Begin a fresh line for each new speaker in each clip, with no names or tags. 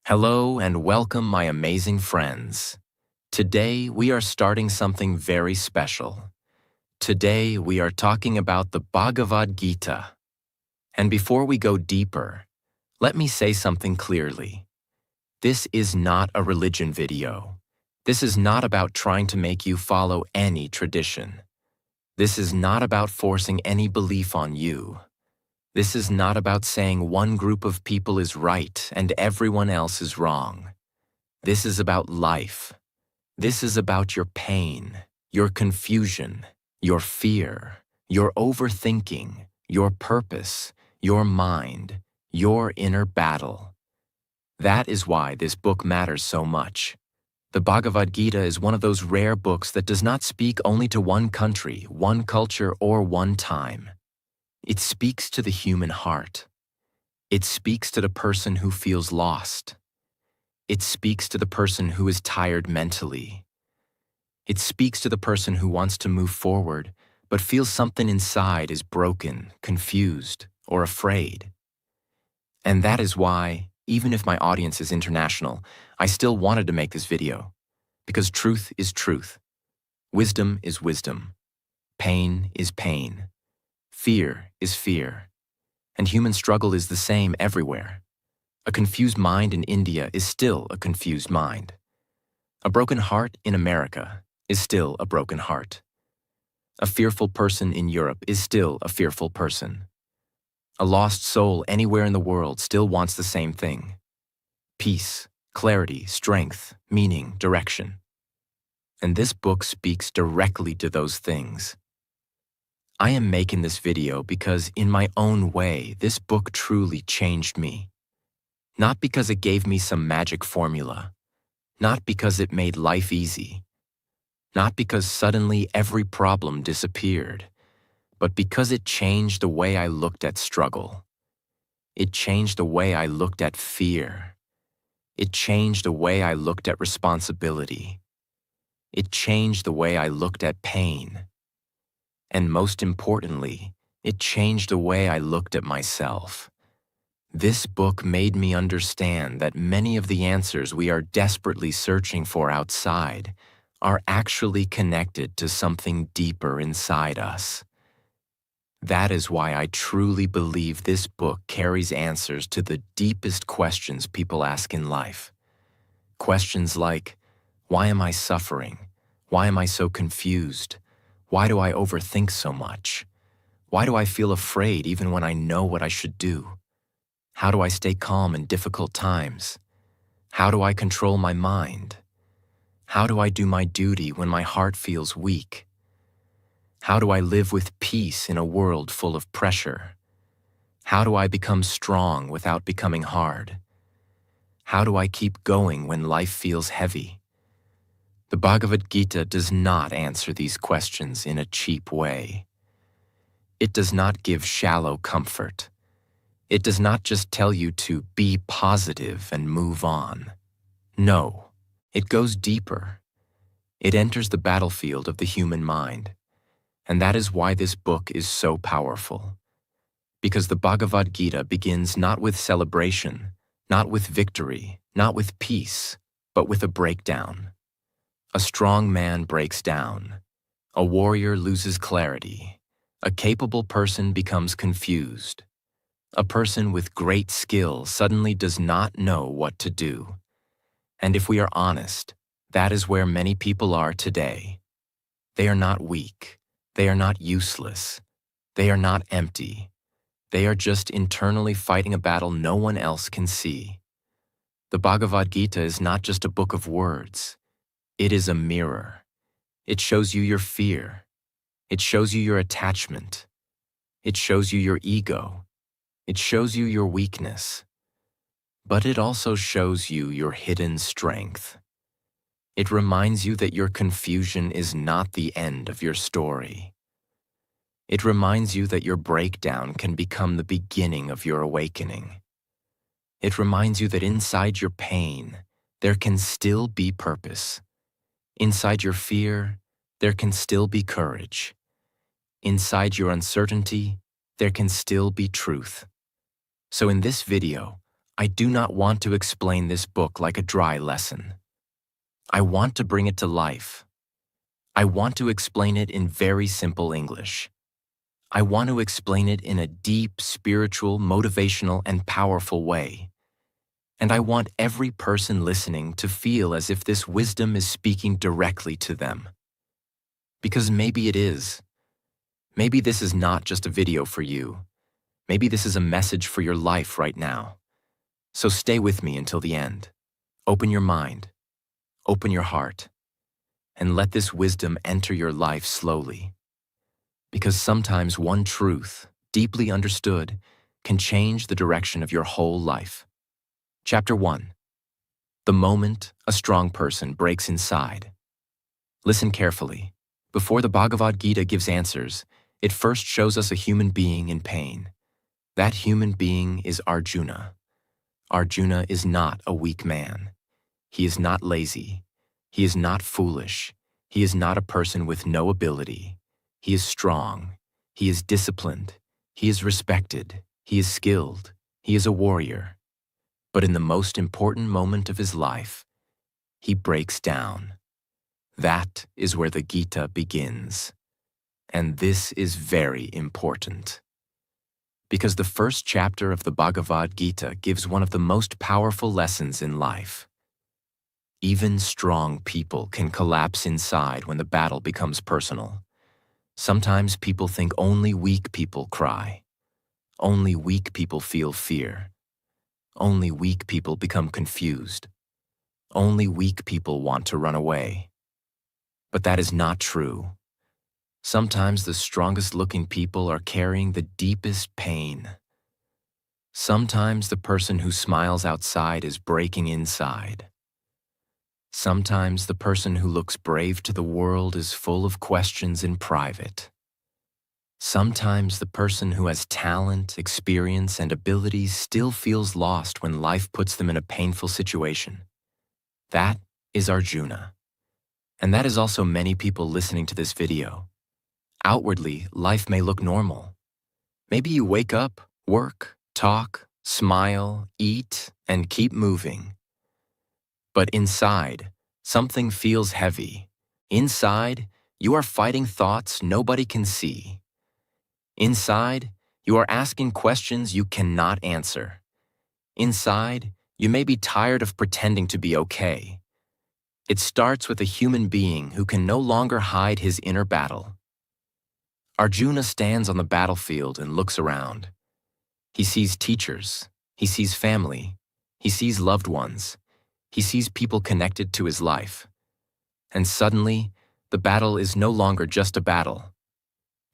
Hello and welcome, my amazing friends. Today we are starting something very special. Today we are talking about the Bhagavad Gita. And before we go deeper, let me say something clearly. This is not a religion video. This is not about trying to make you follow any tradition. This is not about forcing any belief on you. This is not about saying one group of people is right and everyone else is wrong. This is about life. This is about your pain, your confusion, your fear, your overthinking, your purpose, your mind, your inner battle. That is why this book matters so much. The Bhagavad Gita is one of those rare books that does not speak only to one country, one culture, or one time. It speaks to the human heart. It speaks to the person who feels lost. It speaks to the person who is tired mentally. It speaks to the person who wants to move forward, but feels something inside is broken, confused, or afraid. And that is why, even if my audience is international, I still wanted to make this video. Because truth is truth. Wisdom is wisdom. Pain is pain. Fear is fear. And human struggle is the same everywhere. A confused mind in India is still a confused mind. A broken heart in America is still a broken heart. A fearful person in Europe is still a fearful person. A lost soul anywhere in the world still wants the same thing: peace, clarity, strength, meaning, direction. And this book speaks directly to those things. I am making this video because, in my own way, this book truly changed me. Not because it gave me some magic formula. Not because it made life easy. Not because suddenly every problem disappeared. But because it changed the way I looked at struggle. It changed the way I looked at fear. It changed the way I looked at responsibility. It changed the way I looked at pain. And most importantly, it changed the way I looked at myself. This book made me understand that many of the answers we are desperately searching for outside are actually connected to something deeper inside us. That is why I truly believe this book carries answers to the deepest questions people ask in life. Questions like, why am I suffering? Why am I so confused? Why do I overthink so much? Why do I feel afraid even when I know what I should do? How do I stay calm in difficult times? How do I control my mind? How do I do my duty when my heart feels weak? How do I live with peace in a world full of pressure? How do I become strong without becoming hard? How do I keep going when life feels heavy? The Bhagavad Gita does not answer these questions in a cheap way. It does not give shallow comfort. It does not just tell you to be positive and move on. No, it goes deeper. It enters the battlefield of the human mind. And that is why this book is so powerful. Because the Bhagavad Gita begins not with celebration, not with victory, not with peace, but with a breakdown. A strong man breaks down. A warrior loses clarity. A capable person becomes confused. A person with great skill suddenly does not know what to do. And if we are honest, that is where many people are today. They are not weak. They are not useless. They are not empty. They are just internally fighting a battle no one else can see. The Bhagavad Gita is not just a book of words. It is a mirror. It shows you your fear. It shows you your attachment. It shows you your ego. It shows you your weakness. But it also shows you your hidden strength. It reminds you that your confusion is not the end of your story. It reminds you that your breakdown can become the beginning of your awakening. It reminds you that inside your pain, there can still be purpose. Inside your fear, there can still be courage. Inside your uncertainty, there can still be truth. So in this video, I do not want to explain this book like a dry lesson. I want to bring it to life. I want to explain it in very simple English. I want to explain it in a deep, spiritual, motivational, and powerful way. And I want every person listening to feel as if this wisdom is speaking directly to them. Because maybe it is. Maybe this is not just a video for you. Maybe this is a message for your life right now. So stay with me until the end. Open your mind. Open your heart. And let this wisdom enter your life slowly. Because sometimes one truth, deeply understood, can change the direction of your whole life. Chapter 1. The moment a strong person breaks inside. Listen carefully. Before the Bhagavad Gita gives answers, it first shows us a human being in pain. That human being is Arjuna. Arjuna is not a weak man. He is not lazy. He is not foolish. He is not a person with no ability. He is strong. He is disciplined. He is respected. He is skilled. He is a warrior. But in the most important moment of his life, he breaks down. That is where the Gita begins. And this is very important. Because the first chapter of the Bhagavad Gita gives one of the most powerful lessons in life. Even strong people can collapse inside when the battle becomes personal. Sometimes people think only weak people cry. Only weak people feel fear. Only weak people become confused. Only weak people want to run away. But that is not true. Sometimes the strongest-looking people are carrying the deepest pain. Sometimes the person who smiles outside is breaking inside. Sometimes the person who looks brave to the world is full of questions in private. Sometimes the person who has talent, experience, and abilities still feels lost when life puts them in a painful situation. That is Arjuna. And that is also many people listening to this video. Outwardly, life may look normal. Maybe you wake up, work, talk, smile, eat, and keep moving. But inside, something feels heavy. Inside, you are fighting thoughts nobody can see. Inside, you are asking questions you cannot answer. Inside, you may be tired of pretending to be okay. It starts with a human being who can no longer hide his inner battle. Arjuna stands on the battlefield and looks around. He sees teachers, he sees family, he sees loved ones, he sees people connected to his life. And suddenly, the battle is no longer just a battle.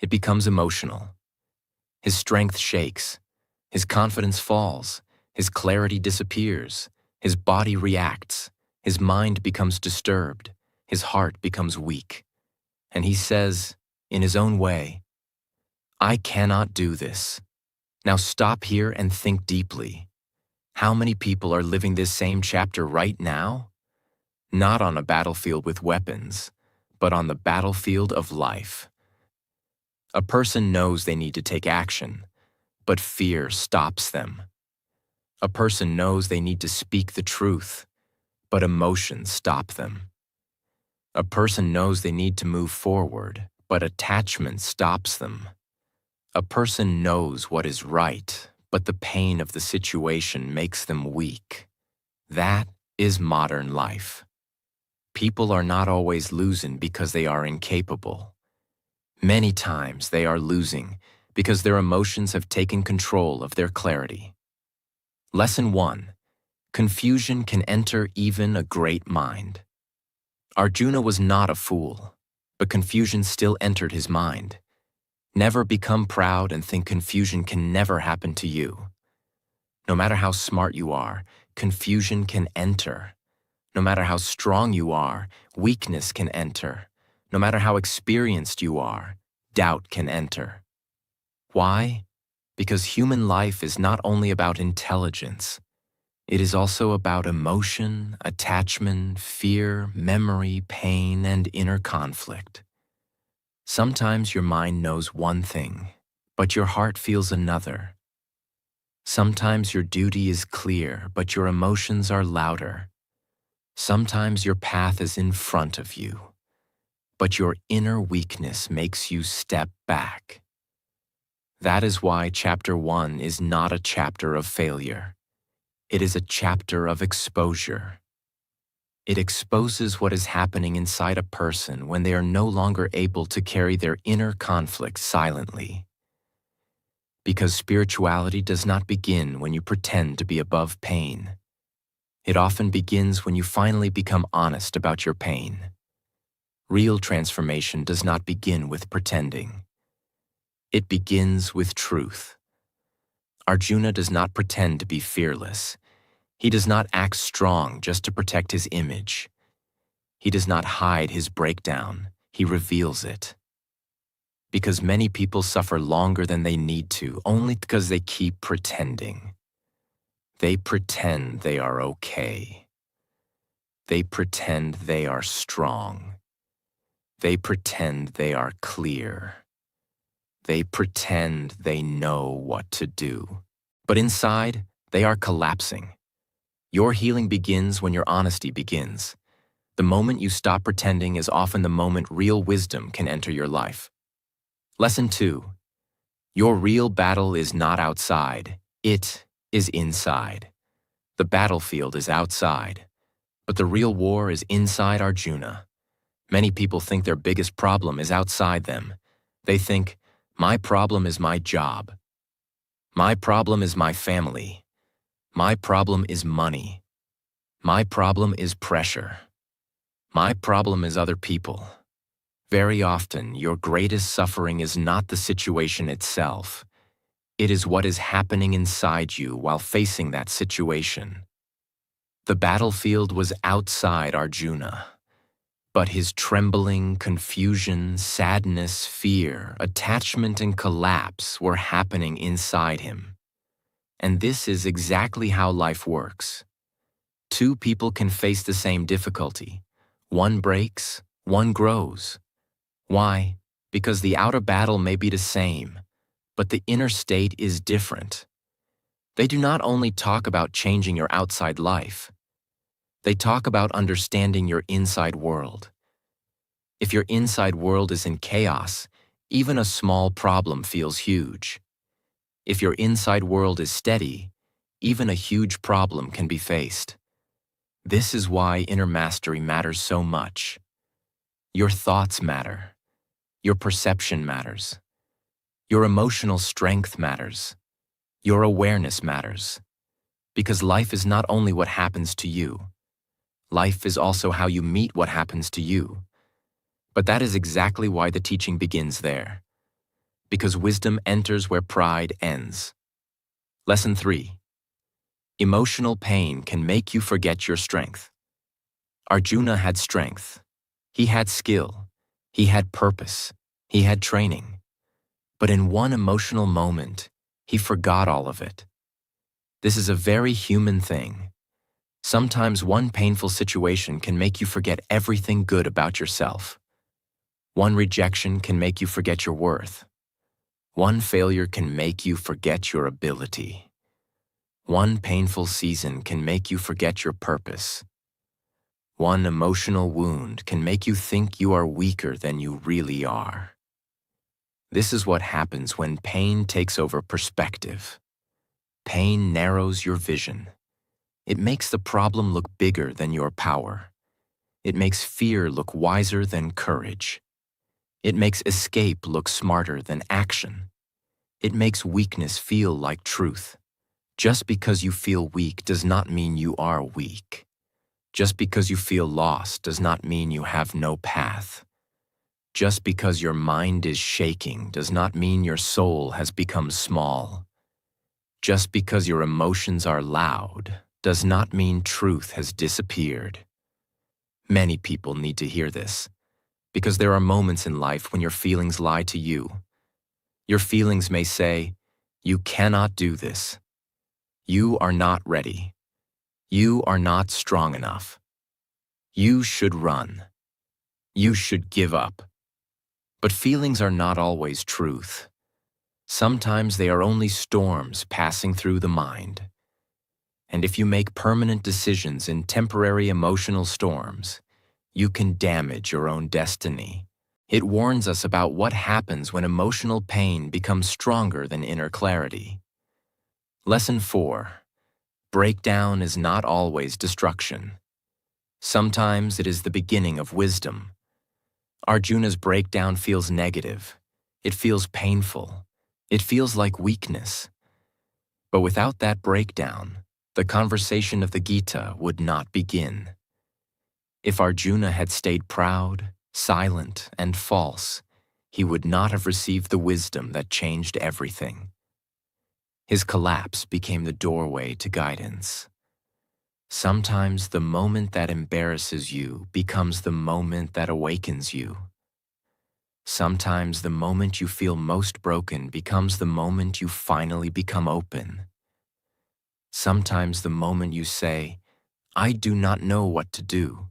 It becomes emotional. His strength shakes, his confidence falls, his clarity disappears, his body reacts, his mind becomes disturbed, his heart becomes weak. And he says, in his own way, "I cannot do this." Now stop here and think deeply. How many people are living this same chapter right now? Not on a battlefield with weapons, but on the battlefield of life. A person knows they need to take action, but fear stops them. A person knows they need to speak the truth, but emotions stop them. A person knows they need to move forward, but attachment stops them. A person knows what is right, but the pain of the situation makes them weak. That is modern life. People are not always losing because they are incapable. Many times they are losing because their emotions have taken control of their clarity. Lesson 1. Confusion can enter even a great mind. Arjuna was not a fool, but confusion still entered his mind. Never become proud and think confusion can never happen to you. No matter how smart you are, confusion can enter. No matter how strong you are, weakness can enter. No matter how experienced you are, doubt can enter. Why? Because human life is not only about intelligence. It is also about emotion, attachment, fear, memory, pain, and inner conflict. Sometimes your mind knows one thing, but your heart feels another. Sometimes your duty is clear, but your emotions are louder. Sometimes your path is in front of you, but your inner weakness makes you step back. That is why chapter 1 is not a chapter of failure. It is a chapter of exposure. It exposes what is happening inside a person when they are no longer able to carry their inner conflicts silently. Because spirituality does not begin when you pretend to be above pain. It often begins when you finally become honest about your pain. Real transformation does not begin with pretending. It begins with truth. Arjuna does not pretend to be fearless. He does not act strong just to protect his image. He does not hide his breakdown. He reveals it. Because many people suffer longer than they need to only because they keep pretending. They pretend they are okay. They pretend they are strong. They pretend they are clear. They pretend they know what to do. But inside, they are collapsing. Your healing begins when your honesty begins. The moment you stop pretending is often the moment real wisdom can enter your life. Lesson 2. Your real battle is not outside. It is inside. The battlefield is outside, but the real war is inside Arjuna. Many people think their biggest problem is outside them. They think, my problem is my job. My problem is my family. My problem is money. My problem is pressure. My problem is other people. Very often, your greatest suffering is not the situation itself. It is what is happening inside you while facing that situation. The battlefield was outside Arjuna, but his trembling, confusion, sadness, fear, attachment, and collapse were happening inside him. And this is exactly how life works. Two people can face the same difficulty. One breaks, one grows. Why? Because the outer battle may be the same, but the inner state is different. They do not only talk about changing your outside life. They talk about understanding your inside world. If your inside world is in chaos, even a small problem feels huge. If your inside world is steady, even a huge problem can be faced. This is why inner mastery matters so much. Your thoughts matter. Your perception matters. Your emotional strength matters. Your awareness matters. Because life is not only what happens to you. Life is also how you meet what happens to you. But that is exactly why the teaching begins there. Because wisdom enters where pride ends. Lesson 3. Emotional pain can make you forget your strength. Arjuna had strength. He had skill. He had purpose. He had training. But in one emotional moment, he forgot all of it. This is a very human thing. Sometimes one painful situation can make you forget everything good about yourself. One rejection can make you forget your worth. One failure can make you forget your ability. One painful season can make you forget your purpose. One emotional wound can make you think you are weaker than you really are. This is what happens when pain takes over perspective. Pain narrows your vision. It makes the problem look bigger than your power. It makes fear look wiser than courage. It makes escape look smarter than action. It makes weakness feel like truth. Just because you feel weak does not mean you are weak. Just because you feel lost does not mean you have no path. Just because your mind is shaking does not mean your soul has become small. Just because your emotions are loud does not mean truth has disappeared. Many people need to hear this, because there are moments in life when your feelings lie to you. Your feelings may say, "You cannot do this. You are not ready. You are not strong enough. You should run. You should give up." But feelings are not always truth. Sometimes they are only storms passing through the mind. And if you make permanent decisions in temporary emotional storms, you can damage your own destiny. It warns us about what happens when emotional pain becomes stronger than inner clarity. Lesson 4. Breakdown is not always destruction. Sometimes it is the beginning of wisdom. Arjuna's breakdown feels negative. It feels painful. It feels like weakness. But without that breakdown, the conversation of the Gita would not begin. If Arjuna had stayed proud, silent, and false, he would not have received the wisdom that changed everything. His collapse became the doorway to guidance. Sometimes the moment that embarrasses you becomes the moment that awakens you. Sometimes the moment you feel most broken becomes the moment you finally become open. Sometimes the moment you say, "I do not know what to do,"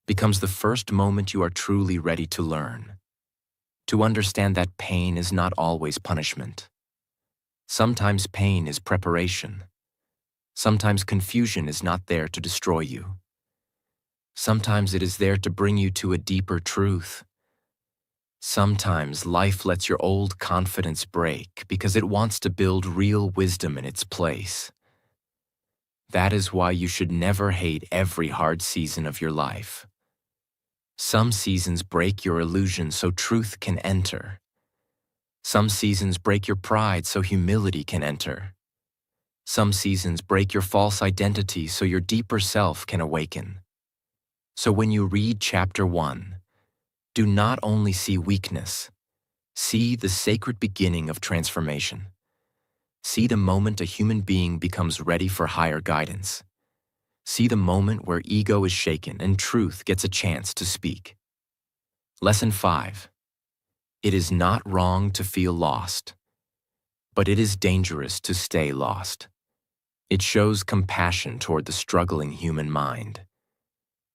becomes the first moment you are truly ready to learn. To understand that pain is not always punishment. Sometimes pain is preparation. Sometimes confusion is not there to destroy you. Sometimes it is there to bring you to a deeper truth. Sometimes life lets your old confidence break because it wants to build real wisdom in its place. That is why you should never hate every hard season of your life. Some seasons break your illusion so truth can enter. Some seasons break your pride so humility can enter. Some seasons break your false identity so your deeper self can awaken. So when you read chapter 1, do not only see weakness, see the sacred beginning of transformation. See the moment a human being becomes ready for higher guidance. See the moment where ego is shaken and truth gets a chance to speak. Lesson 5. It is not wrong to feel lost, but it is dangerous to stay lost. It shows compassion toward the struggling human mind.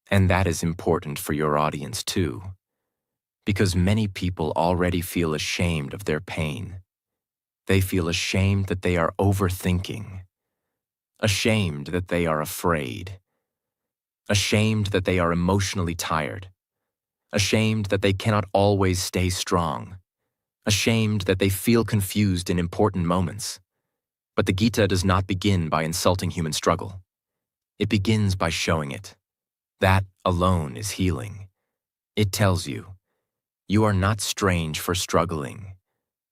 And that is important for your audience too, because many people already feel ashamed of their pain. They feel ashamed that they are overthinking, ashamed that they are afraid, ashamed that they are emotionally tired, ashamed that they cannot always stay strong, ashamed that they feel confused in important moments. But the Gita does not begin by insulting human struggle. It begins by showing it. That alone is healing. It tells you, you are not strange for struggling.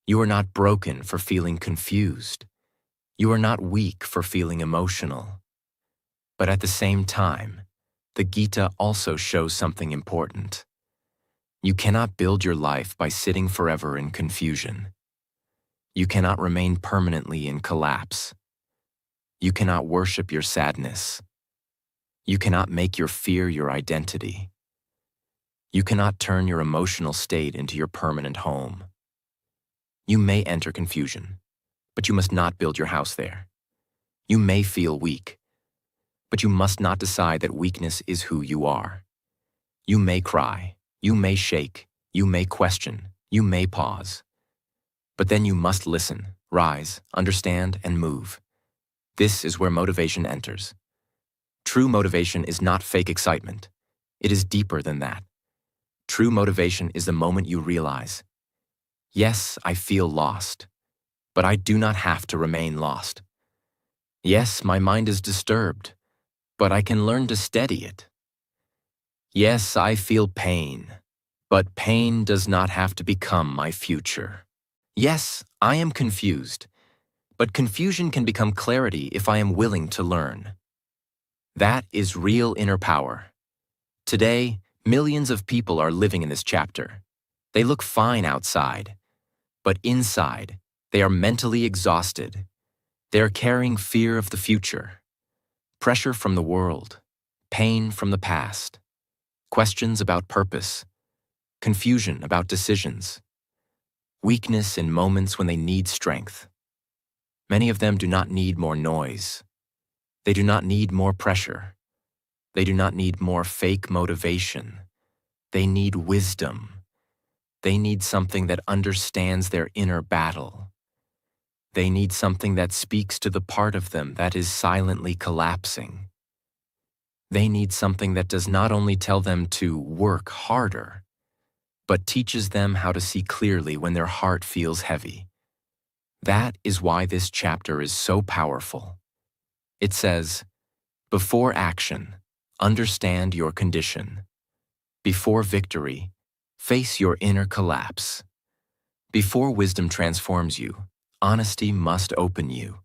You are not broken for feeling confused. You are not weak for feeling emotional. But at the same time, the Gita also shows something important. You cannot build your life by sitting forever in confusion. You cannot remain permanently in collapse. You cannot worship your sadness. You cannot make your fear your identity. You cannot turn your emotional state into your permanent home. You may enter confusion, but you must not build your house there. You may feel weak, but you must not decide that weakness is who you are. You may cry, you may shake, you may question, you may pause. But then you must listen, rise, understand, and move. This is where motivation enters. True motivation is not fake excitement. It is deeper than that. True motivation is the moment you realize, yes, I feel lost, but I do not have to remain lost. Yes, my mind is disturbed, but I can learn to steady it. Yes, I feel pain, but pain does not have to become my future. Yes, I am confused, but confusion can become clarity if I am willing to learn. That is real inner power. Today, millions of people are living in this chapter. They look fine outside, but inside, they are mentally exhausted. They are carrying fear of the future, pressure from the world, pain from the past, questions about purpose, confusion about decisions, weakness in moments when they need strength. Many of them do not need more noise. They do not need more pressure. They do not need more fake motivation. They need wisdom. They need something that understands their inner battle. They need something that speaks to the part of them that is silently collapsing. They need something that does not only tell them to work harder, but teaches them how to see clearly when their heart feels heavy. That is why this chapter is so powerful. It says, before action, understand your condition. Before victory, face your inner collapse. Before wisdom transforms you, honesty must open you.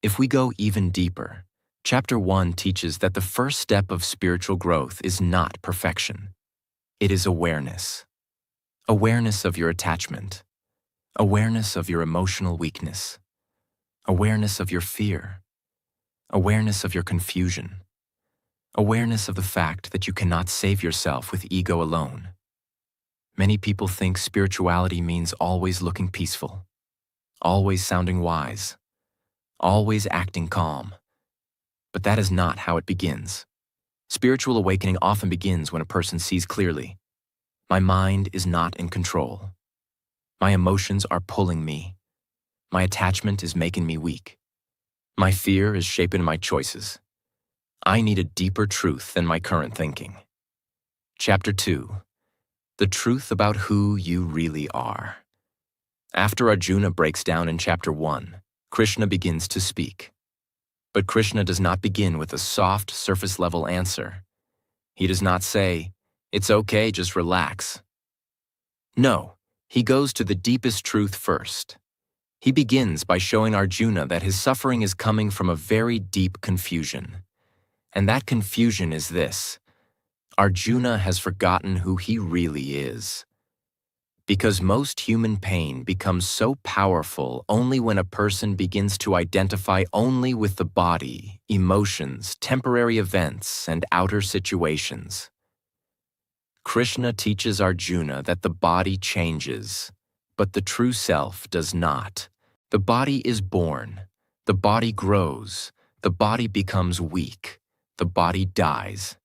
If we go even deeper, Chapter 1 teaches that the first step of spiritual growth is not perfection. It is awareness. Awareness of your attachment. Awareness of your emotional weakness. Awareness of your fear. Awareness of your confusion. Awareness of the fact that you cannot save yourself with ego alone. Many people think spirituality means always looking peaceful, always sounding wise, always acting calm. But that is not how it begins. Spiritual awakening often begins when a person sees clearly. My mind is not in control. My emotions are pulling me. My attachment is making me weak. My fear is shaping my choices. I need a deeper truth than my current thinking. Chapter 2. The truth about who you really are. After Arjuna breaks down in Chapter 1, Krishna begins to speak. But Krishna does not begin with a soft, surface-level answer. He does not say, "It's okay, just relax." No, he goes to the deepest truth first. He begins by showing Arjuna that his suffering is coming from a very deep confusion. And that confusion is this: Arjuna has forgotten who he really is. Because most human pain becomes so powerful only when a person begins to identify only with the body, emotions, temporary events, and outer situations. Krishna teaches Arjuna that the body changes, but the true self does not. The body is born, the body grows, the body becomes weak, the body dies.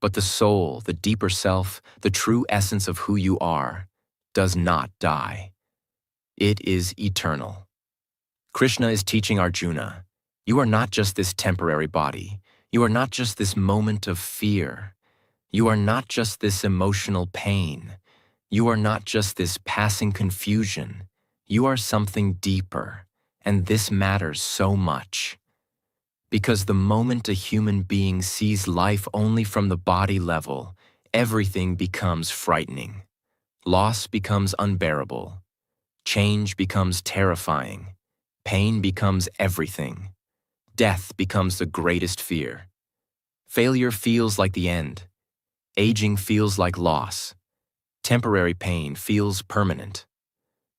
But the soul, the deeper self, the true essence of who you are, does not die. It is eternal. Krishna is teaching Arjuna, you are not just this temporary body. You are not just this moment of fear. You are not just this emotional pain. You are not just this passing confusion. You are something deeper, and this matters so much. Because the moment a human being sees life only from the body level, everything becomes frightening. Loss becomes unbearable. Change becomes terrifying. Pain becomes everything. Death becomes the greatest fear. Failure feels like the end. Aging feels like loss. Temporary pain feels permanent.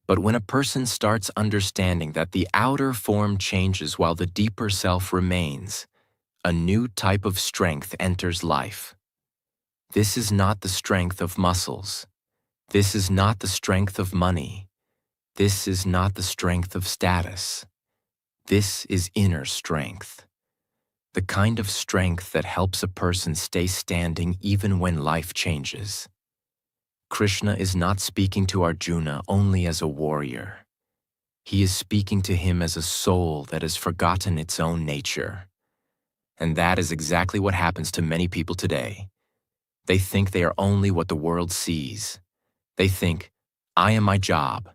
But when a person starts understanding that the outer form changes while the deeper self remains, a new type of strength enters life. This is not the strength of muscles. This is not the strength of money. This is not the strength of status. This is inner strength. The kind of strength that helps a person stay standing even when life changes. Krishna is not speaking to Arjuna only as a warrior. He is speaking to him as a soul that has forgotten its own nature. And that is exactly what happens to many people today. They think they are only what the world sees. They think, I am my job,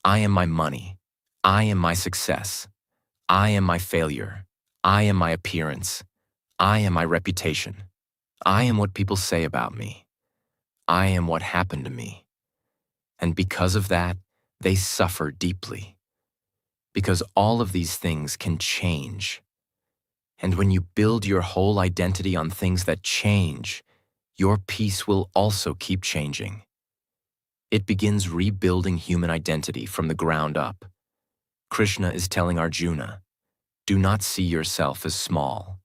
I am my money, I am my success, I am my failure, I am my appearance, I am my reputation, I am what people say about me, I am what happened to me. And because of that, they suffer deeply. Because all of these things can change. And when you build your whole identity on things that change, your peace will also keep changing. It begins rebuilding human identity from the ground up. Krishna is telling Arjuna, do not see yourself as small.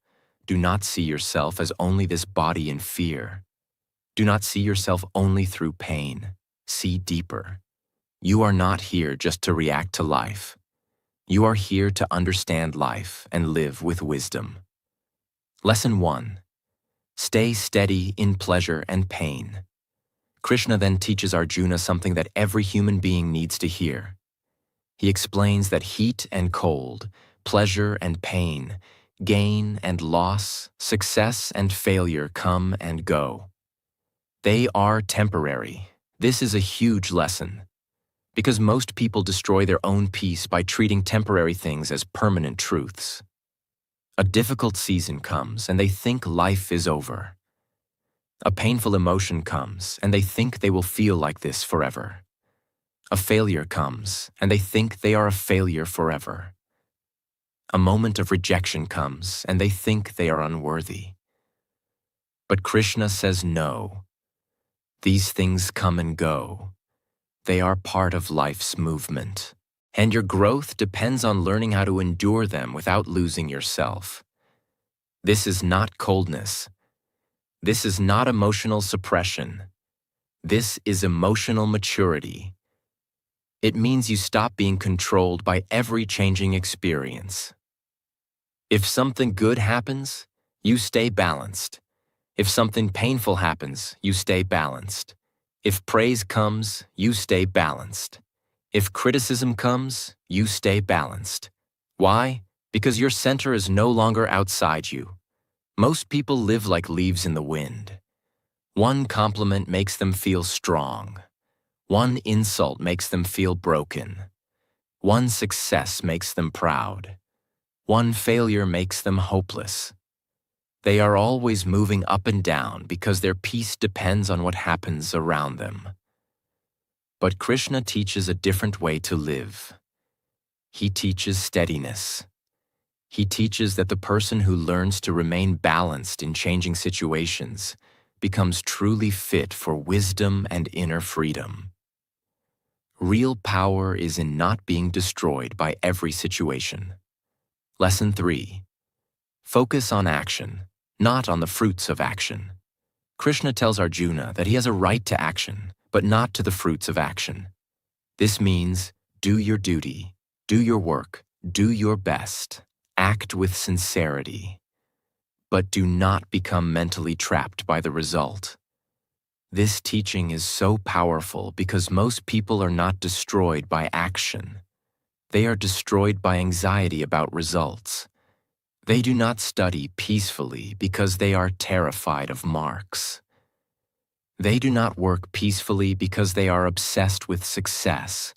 Do not see yourself as only this body in fear. Do not see yourself only through pain. See deeper. You are not here just to react to life. You are here to understand life and live with wisdom. Lesson 1. Stay steady in pleasure and pain. Krishna then teaches Arjuna something that every human being needs to hear. He explains that heat and cold, pleasure and pain, gain and loss, success and failure come and go. They are temporary. This is a huge lesson, because most people destroy their own peace by treating temporary things as permanent truths. A difficult season comes and they think life is over. A painful emotion comes and they think they will feel like this forever. A failure comes and they think they are a failure forever. A moment of rejection comes and they think they are unworthy. But Krishna says no. These things come and go. They are part of life's movement. And your growth depends on learning how to endure them without losing yourself. This is not coldness. This is not emotional suppression. This is emotional maturity. It means you stop being controlled by every changing experience. If something good happens, you stay balanced. If something painful happens, you stay balanced. If praise comes, you stay balanced. If criticism comes, you stay balanced. Why? Because your center is no longer outside you. Most people live like leaves in the wind. One compliment makes them feel strong. One insult makes them feel broken. One success makes them proud. One failure makes them hopeless. They are always moving up and down because their peace depends on what happens around them. But Krishna teaches a different way to live. He teaches steadiness. He teaches that the person who learns to remain balanced in changing situations becomes truly fit for wisdom and inner freedom. Real power is in not being destroyed by every situation. Lesson 3. Focus on action, not on the fruits of action. Krishna tells Arjuna that he has a right to action, but not to the fruits of action. This means do your duty, do your work, do your best, act with sincerity, but do not become mentally trapped by the result. This teaching is so powerful because most people are not destroyed by action. They are destroyed by anxiety about results. They do not study peacefully because they are terrified of marks. They do not work peacefully because they are obsessed with success.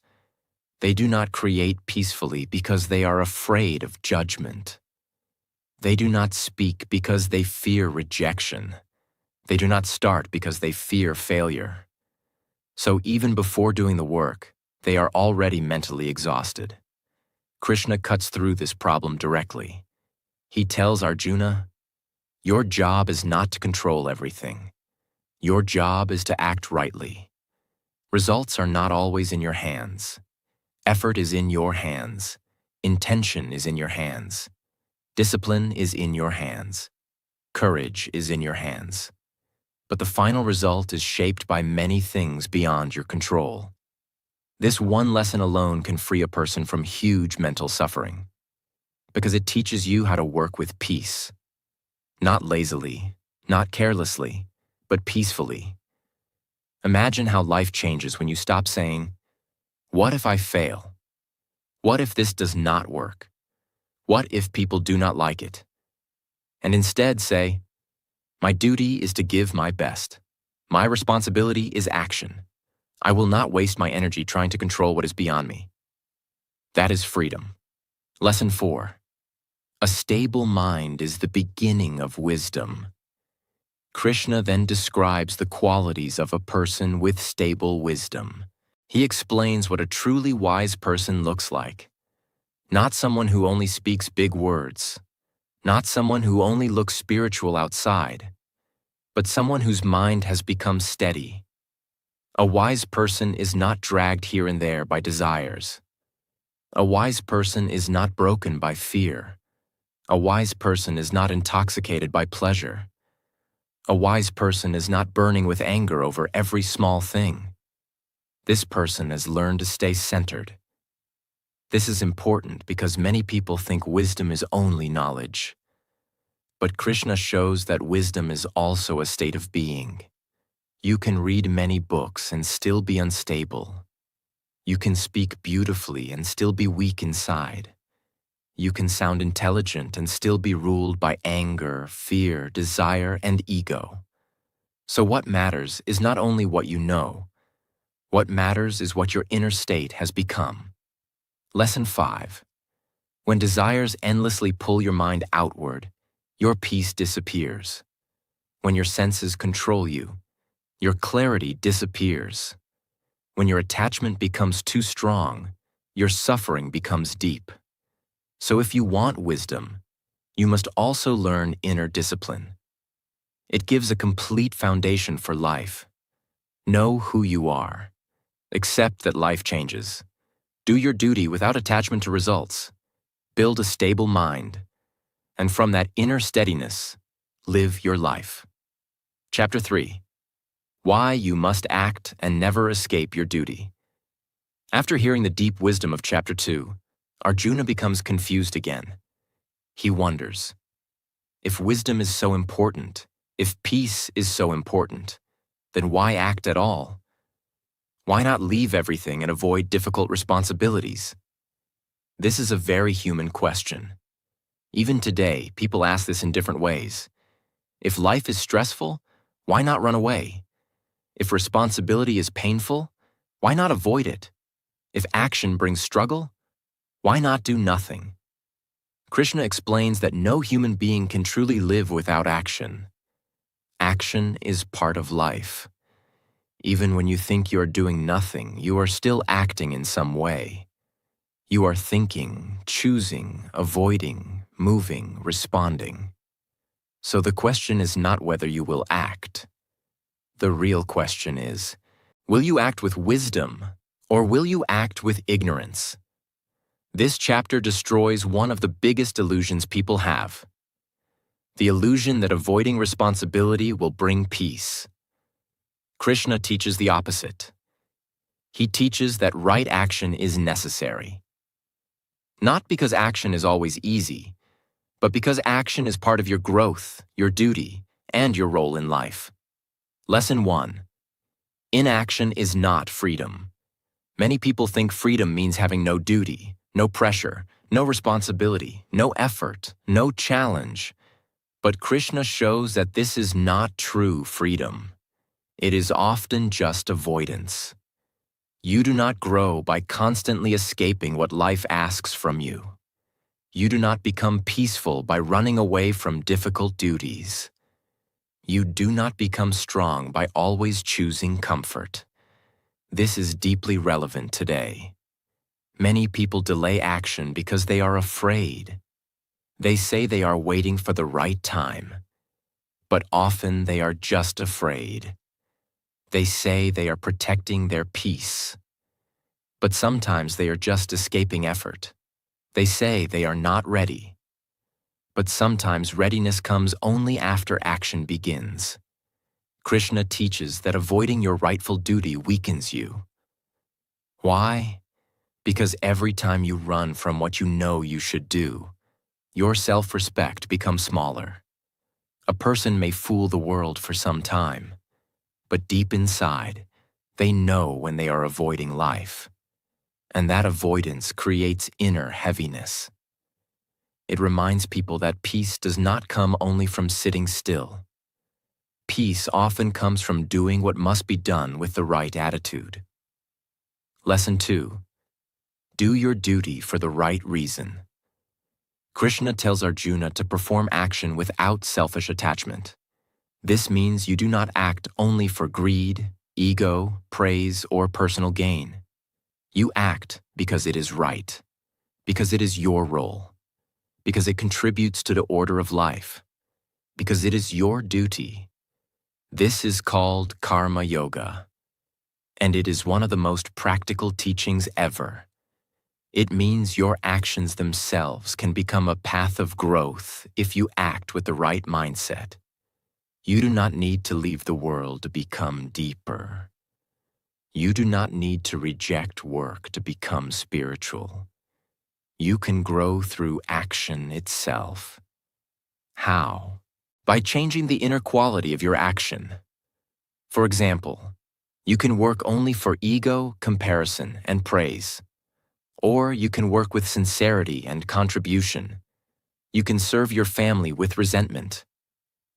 They do not create peacefully because they are afraid of judgment. They do not speak because they fear rejection. They do not start because they fear failure. So even before doing the work, they are already mentally exhausted. Krishna cuts through this problem directly. He tells Arjuna, your job is not to control everything. Your job is to act rightly. Results are not always in your hands. Effort is in your hands. Intention is in your hands. Discipline is in your hands. Courage is in your hands. But the final result is shaped by many things beyond your control. This one lesson alone can free a person from huge mental suffering, because it teaches you how to work with peace. Not lazily, not carelessly, but peacefully. Imagine how life changes when you stop saying, what if I fail? What if this does not work? What if people do not like it? And instead say, my duty is to give my best. My responsibility is action. I will not waste my energy trying to control what is beyond me. That is freedom. Lesson 4. A stable mind is the beginning of wisdom. Krishna then describes the qualities of a person with stable wisdom. He explains what a truly wise person looks like. Not someone who only speaks big words. Not someone who only looks spiritual outside, but someone whose mind has become steady. A wise person is not dragged here and there by desires. A wise person is not broken by fear. A wise person is not intoxicated by pleasure. A wise person is not burning with anger over every small thing. This person has learned to stay centered. This is important because many people think wisdom is only knowledge. But Krishna shows that wisdom is also a state of being. You can read many books and still be unstable. You can speak beautifully and still be weak inside. You can sound intelligent and still be ruled by anger, fear, desire, and ego. So what matters is not only what you know. What matters is what your inner state has become. Lesson 5. When desires endlessly pull your mind outward, your peace disappears. When your senses control you, your clarity disappears. When your attachment becomes too strong, your suffering becomes deep. So if you want wisdom, you must also learn inner discipline. It gives a complete foundation for life. Know who you are. Accept that life changes. Do your duty without attachment to results. Build a stable mind. And from that inner steadiness, live your life. Chapter 3. Why you must act and never escape your duty. After hearing the deep wisdom of Chapter 2, Arjuna becomes confused again. He wonders, if wisdom is so important, if peace is so important, then why act at all? Why not leave everything and avoid difficult responsibilities? This is a very human question. Even today, people ask this in different ways. If life is stressful, why not run away? If responsibility is painful, why not avoid it? If action brings struggle, why not do nothing? Krishna explains that no human being can truly live without action. Action is part of life. Even when you think you are doing nothing, you are still acting in some way. You are thinking, choosing, avoiding, moving, responding. So the question is not whether you will act. The real question is, will you act with wisdom, or will you act with ignorance? This chapter destroys one of the biggest illusions people have. The illusion that avoiding responsibility will bring peace. Krishna teaches the opposite. He teaches that right action is necessary. Not because action is always easy, but because action is part of your growth, your duty, and your role in life. Lesson 1. Inaction is not freedom. Many people think freedom means having no duty, no pressure, no responsibility, no effort, no challenge. But Krishna shows that this is not true freedom. It is often just avoidance. You do not grow by constantly escaping what life asks from you. You do not become peaceful by running away from difficult duties. You do not become strong by always choosing comfort. This is deeply relevant today. Many people delay action because they are afraid. They say they are waiting for the right time, but often they are just afraid. They say they are protecting their peace, but sometimes they are just escaping effort. They say they are not ready, but sometimes readiness comes only after action begins. Krishna teaches that avoiding your rightful duty weakens you. Why? Because every time you run from what you know you should do, your self-respect becomes smaller. A person may fool the world for some time, but deep inside, they know when they are avoiding life. And that avoidance creates inner heaviness. It reminds people that peace does not come only from sitting still. Peace often comes from doing what must be done with the right attitude. Lesson 2. Do your duty for the right reason. Krishna tells Arjuna to perform action without selfish attachment. This means you do not act only for greed, ego, praise, or personal gain. You act because it is right, because it is your role, because it contributes to the order of life, because it is your duty. This is called karma yoga, and it is one of the most practical teachings ever. It means your actions themselves can become a path of growth if you act with the right mindset. You do not need to leave the world to become deeper. You do not need to reject work to become spiritual. You can grow through action itself. How? By changing the inner quality of your action. For example, You can work only for ego, comparison, and praise. Or you can work with sincerity and contribution. You can serve your family with resentment.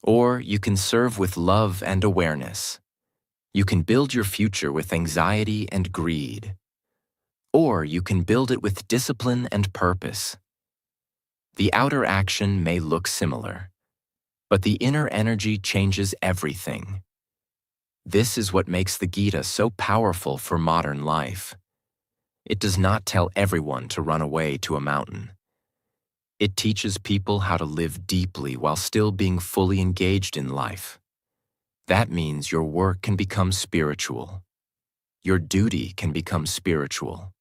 Or you can serve with love and awareness. You can build your future with anxiety and greed. Or you can build it with discipline and purpose. The outer action may look similar, but the inner energy changes everything. This is what makes the Gita so powerful for modern life. It does not tell everyone to run away to a mountain. It teaches people how to live deeply while still being fully engaged in life. That means your work can become spiritual. Your duty can become spiritual.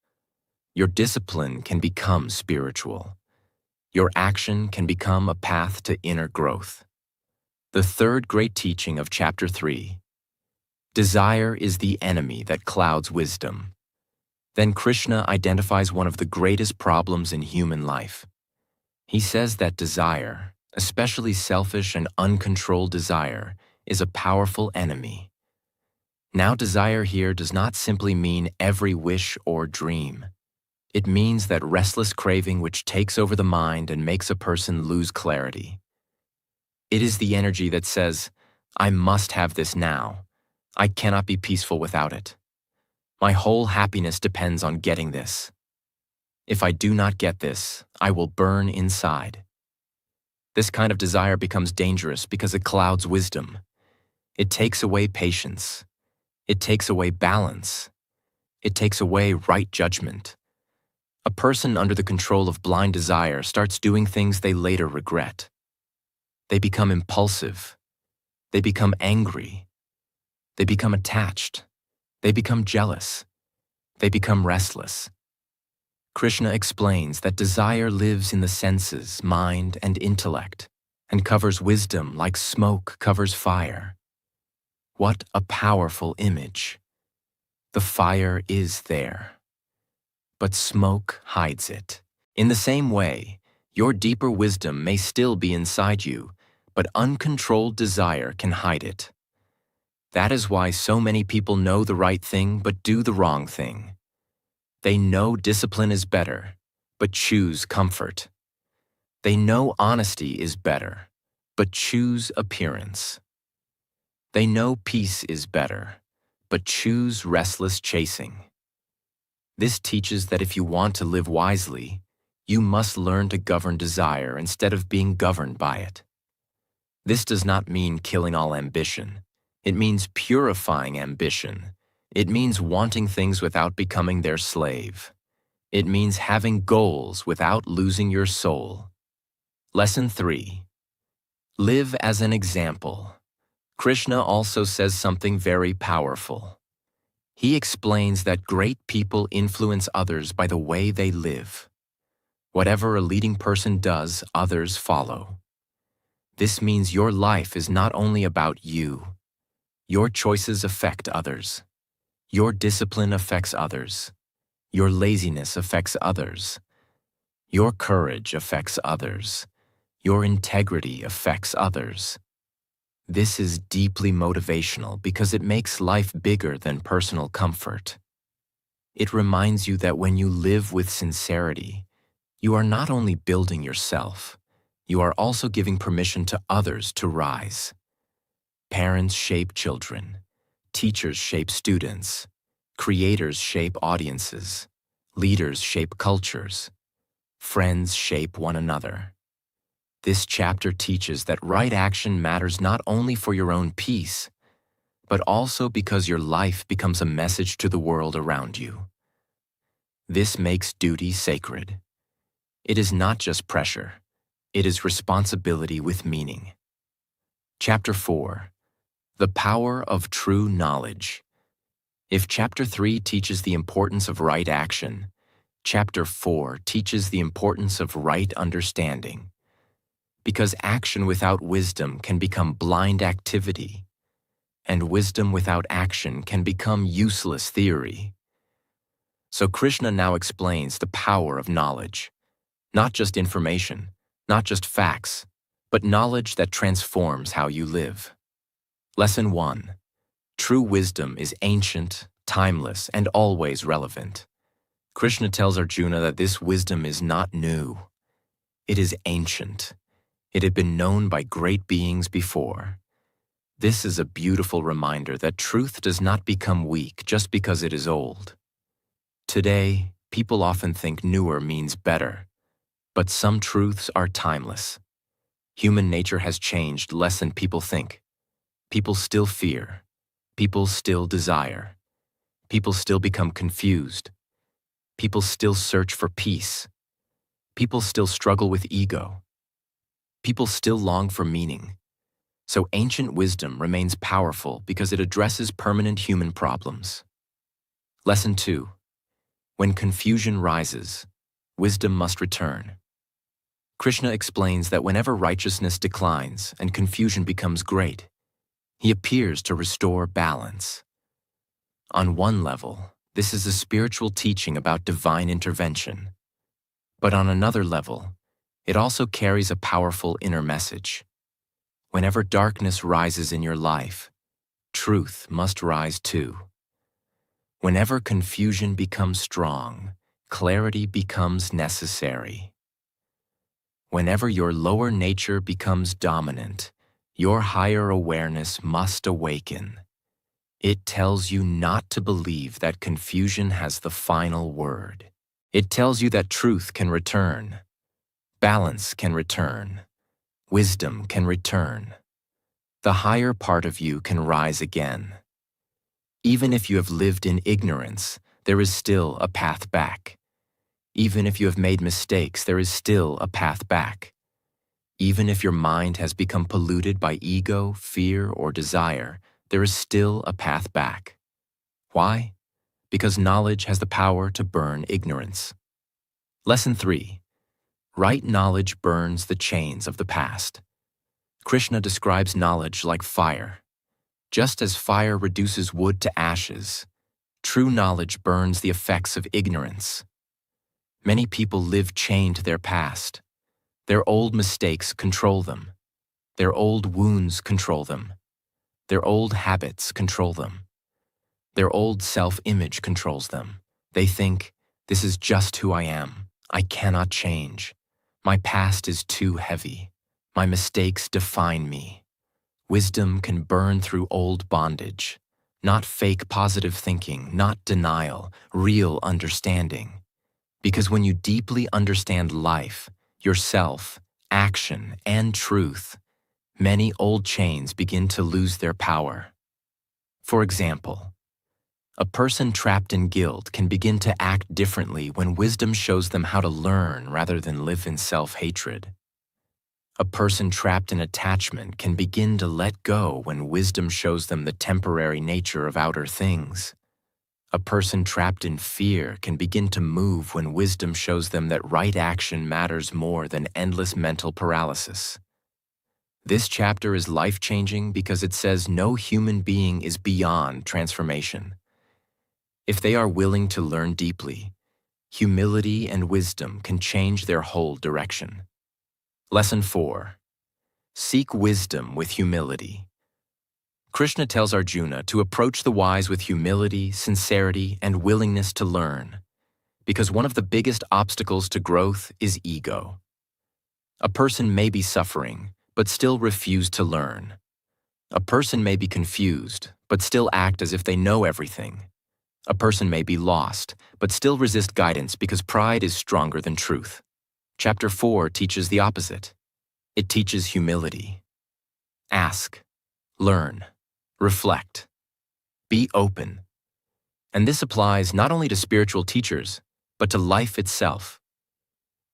Your discipline can become spiritual. Your action can become a path to inner growth. The third great teaching of Chapter 3. Desire is the enemy that clouds wisdom. Then Krishna identifies one of the greatest problems in human life. He says that desire, especially selfish and uncontrolled desire, is a powerful enemy. Now, desire here does not simply mean every wish or dream. It means that restless craving which takes over the mind and makes a person lose clarity. It is the energy that says, I must have this now. I cannot be peaceful without it. My whole happiness depends on getting this. If I do not get this, I will burn inside. This kind of desire becomes dangerous because it clouds wisdom. It takes away patience. It takes away balance. It takes away right judgment. A person under the control of blind desire starts doing things they later regret. They become impulsive. They become angry. They become attached. They become jealous. They become restless. Krishna explains that desire lives in the senses, mind, and intellect, and covers wisdom like smoke covers fire. What a powerful image! The fire is there, but smoke hides it. In the same way, your deeper wisdom may still be inside you, but uncontrolled desire can hide it. That is why so many people know the right thing but do the wrong thing. They know discipline is better, but choose comfort. They know honesty is better, but choose appearance. They know peace is better, but choose restless chasing. This teaches that if you want to live wisely, you must learn to govern desire instead of being governed by it. This does not mean killing all ambition. It means purifying ambition. It means wanting things without becoming their slave. It means having goals without losing your soul. Lesson 3. Live as an example. Krishna also says something very powerful. He explains that great people influence others by the way they live. Whatever a leading person does, others follow. This means your life is not only about you. Your choices affect others. Your discipline affects others. Your laziness affects others. Your courage affects others. Your integrity affects others. This is deeply motivational because it makes life bigger than personal comfort. It reminds you that when you live with sincerity, you are not only building yourself, you are also giving permission to others to rise. Parents shape children. Teachers shape students. Creators shape audiences. Leaders shape cultures. Friends shape one another. This chapter teaches that right action matters not only for your own peace, but also because your life becomes a message to the world around you. This makes duty sacred. It is not just pressure. It is responsibility with meaning. Chapter 4. The Power of True Knowledge. If Chapter 3 teaches the importance of right action, Chapter 4 teaches the importance of right understanding. Because action without wisdom can become blind activity, and wisdom without action can become useless theory. So Krishna now explains the power of knowledge. Not just information, not just facts, but knowledge that transforms how you live. Lesson 1. True wisdom is ancient, timeless, and always relevant. Krishna tells Arjuna that this wisdom is not new. It is ancient. It had been known by great beings before. This is a beautiful reminder that truth does not become weak just because it is old. Today, people often think newer means better, but some truths are timeless. Human nature has changed less than people think. People still fear. People still desire. People still become confused. People still search for peace. People still struggle with ego. People still long for meaning. So ancient wisdom remains powerful because it addresses permanent human problems. Lesson 2. When confusion rises, wisdom must return. Krishna explains that whenever righteousness declines and confusion becomes great, he appears to restore balance. On one level, this is a spiritual teaching about divine intervention. But on another level, it also carries a powerful inner message. Whenever darkness rises in your life, truth must rise too. Whenever confusion becomes strong, clarity becomes necessary. Whenever your lower nature becomes dominant, your higher awareness must awaken. It tells you not to believe that confusion has the final word. It tells you that truth can return, balance can return, wisdom can return. The higher part of you can rise again. Even if you have lived in ignorance, there is still a path back. Even if you have made mistakes, there is still a path back. Even if your mind has become polluted by ego, fear, or desire, there is still a path back. Why? Because knowledge has the power to burn ignorance. Lesson 3. Right knowledge burns the chains of the past. Krishna describes knowledge like fire. Just as fire reduces wood to ashes, true knowledge burns the effects of ignorance. Many people live chained to their past. Their old mistakes control them. Their old wounds control them. Their old habits control them. Their old self-image controls them. They think, this is just who I am. I cannot change. My past is too heavy. My mistakes define me. Wisdom can burn through old bondage. Not fake positive thinking, not denial, real understanding. Because when you deeply understand life, yourself, action, and truth, many old chains begin to lose their power. For example, a person trapped in guilt can begin to act differently when wisdom shows them how to learn rather than live in self-hatred. A person trapped in attachment can begin to let go when wisdom shows them the temporary nature of outer things. A person trapped in fear can begin to move when wisdom shows them that right action matters more than endless mental paralysis. This chapter is life-changing because it says no human being is beyond transformation. If they are willing to learn deeply, humility and wisdom can change their whole direction. Lesson 4. Seek wisdom with humility. Krishna tells Arjuna to approach the wise with humility, sincerity, and willingness to learn, because one of the biggest obstacles to growth is ego. A person may be suffering, but still refuse to learn. A person may be confused, but still act as if they know everything. A person may be lost, but still resist guidance because pride is stronger than truth. Chapter 4 teaches the opposite. It teaches humility. Ask, learn, reflect, be open. And this applies not only to spiritual teachers, but to life itself.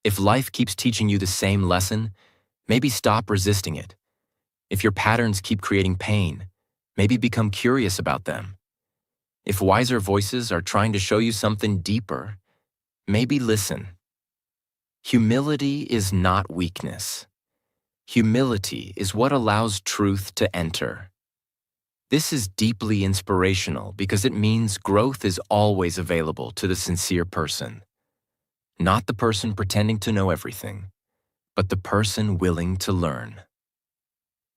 If life keeps teaching you the same lesson, maybe stop resisting it. If your patterns keep creating pain, maybe become curious about them. If wiser voices are trying to show you something deeper, maybe listen. Humility is not weakness. Humility is what allows truth to enter. This is deeply inspirational because it means growth is always available to the sincere person. Not the person pretending to know everything, but the person willing to learn.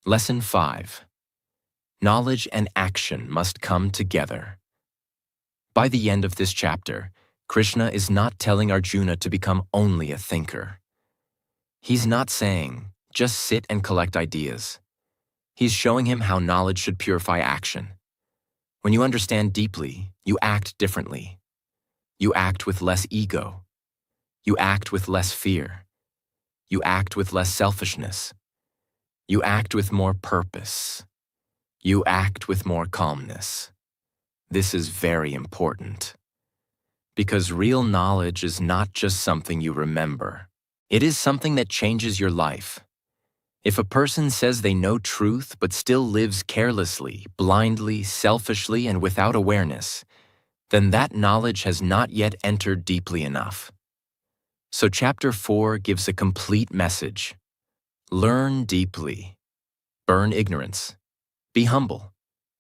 Lesson 5. Knowledge and action must come together. By the end of this chapter, Krishna is not telling Arjuna to become only a thinker. He's not saying, just sit and collect ideas. He's showing him how knowledge should purify action. When you understand deeply, you act differently. You act with less ego. You act with less fear. You act with less selfishness. You act with more purpose. You act with more calmness. This is very important. Because real knowledge is not just something you remember. It is something that changes your life. If a person says they know truth but still lives carelessly, blindly, selfishly, and without awareness, then that knowledge has not yet entered deeply enough. So Chapter 4 gives a complete message. Learn deeply. Burn ignorance. Be humble.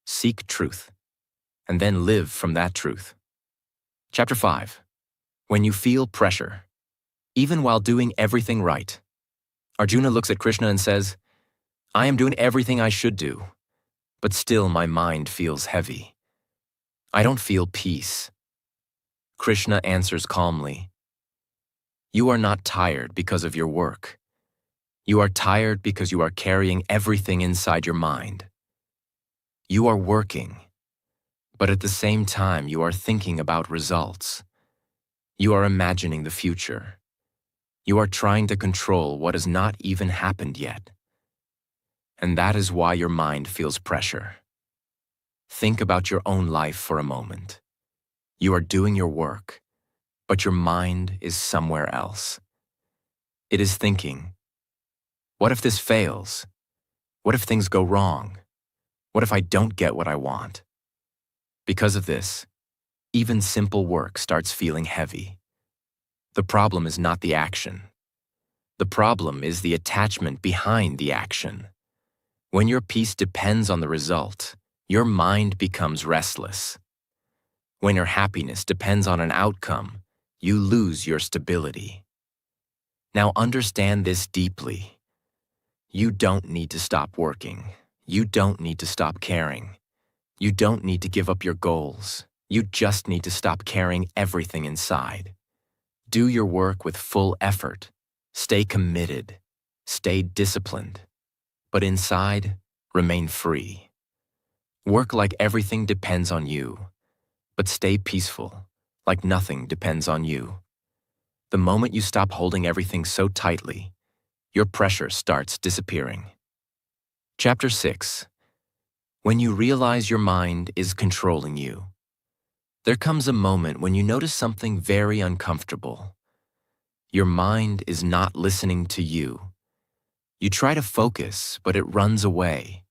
Seek truth. And then live from that truth. Chapter 5. When you feel pressure, even while doing everything right. Arjuna looks at Krishna and says, I am doing everything I should do, but still my mind feels heavy. I don't feel peace. Krishna answers calmly, you are not tired because of your work. You are tired because you are carrying everything inside your mind. You are working, but at the same time you are thinking about results. You are imagining the future. You are trying to control what has not even happened yet. And that is why your mind feels pressure. Think about your own life for a moment. You are doing your work, but your mind is somewhere else. It is thinking, what if this fails? What if things go wrong? What if I don't get what I want? Because of this, even simple work starts feeling heavy. The problem is not the action. The problem is the attachment behind the action. When your peace depends on the result, your mind becomes restless. When your happiness depends on an outcome, you lose your stability. Now understand this deeply. You don't need to stop working. You don't need to stop caring. You don't need to give up your goals. You just need to stop carrying everything inside. Do your work with full effort. Stay committed. Stay disciplined. But inside, remain free. Work like everything depends on you, but stay peaceful, like nothing depends on you. The moment you stop holding everything so tightly, your pressure starts disappearing. Chapter 6. When you realize your mind is controlling you. There comes a moment when you notice something very uncomfortable. Your mind is not listening to you. You try to focus, but it runs away.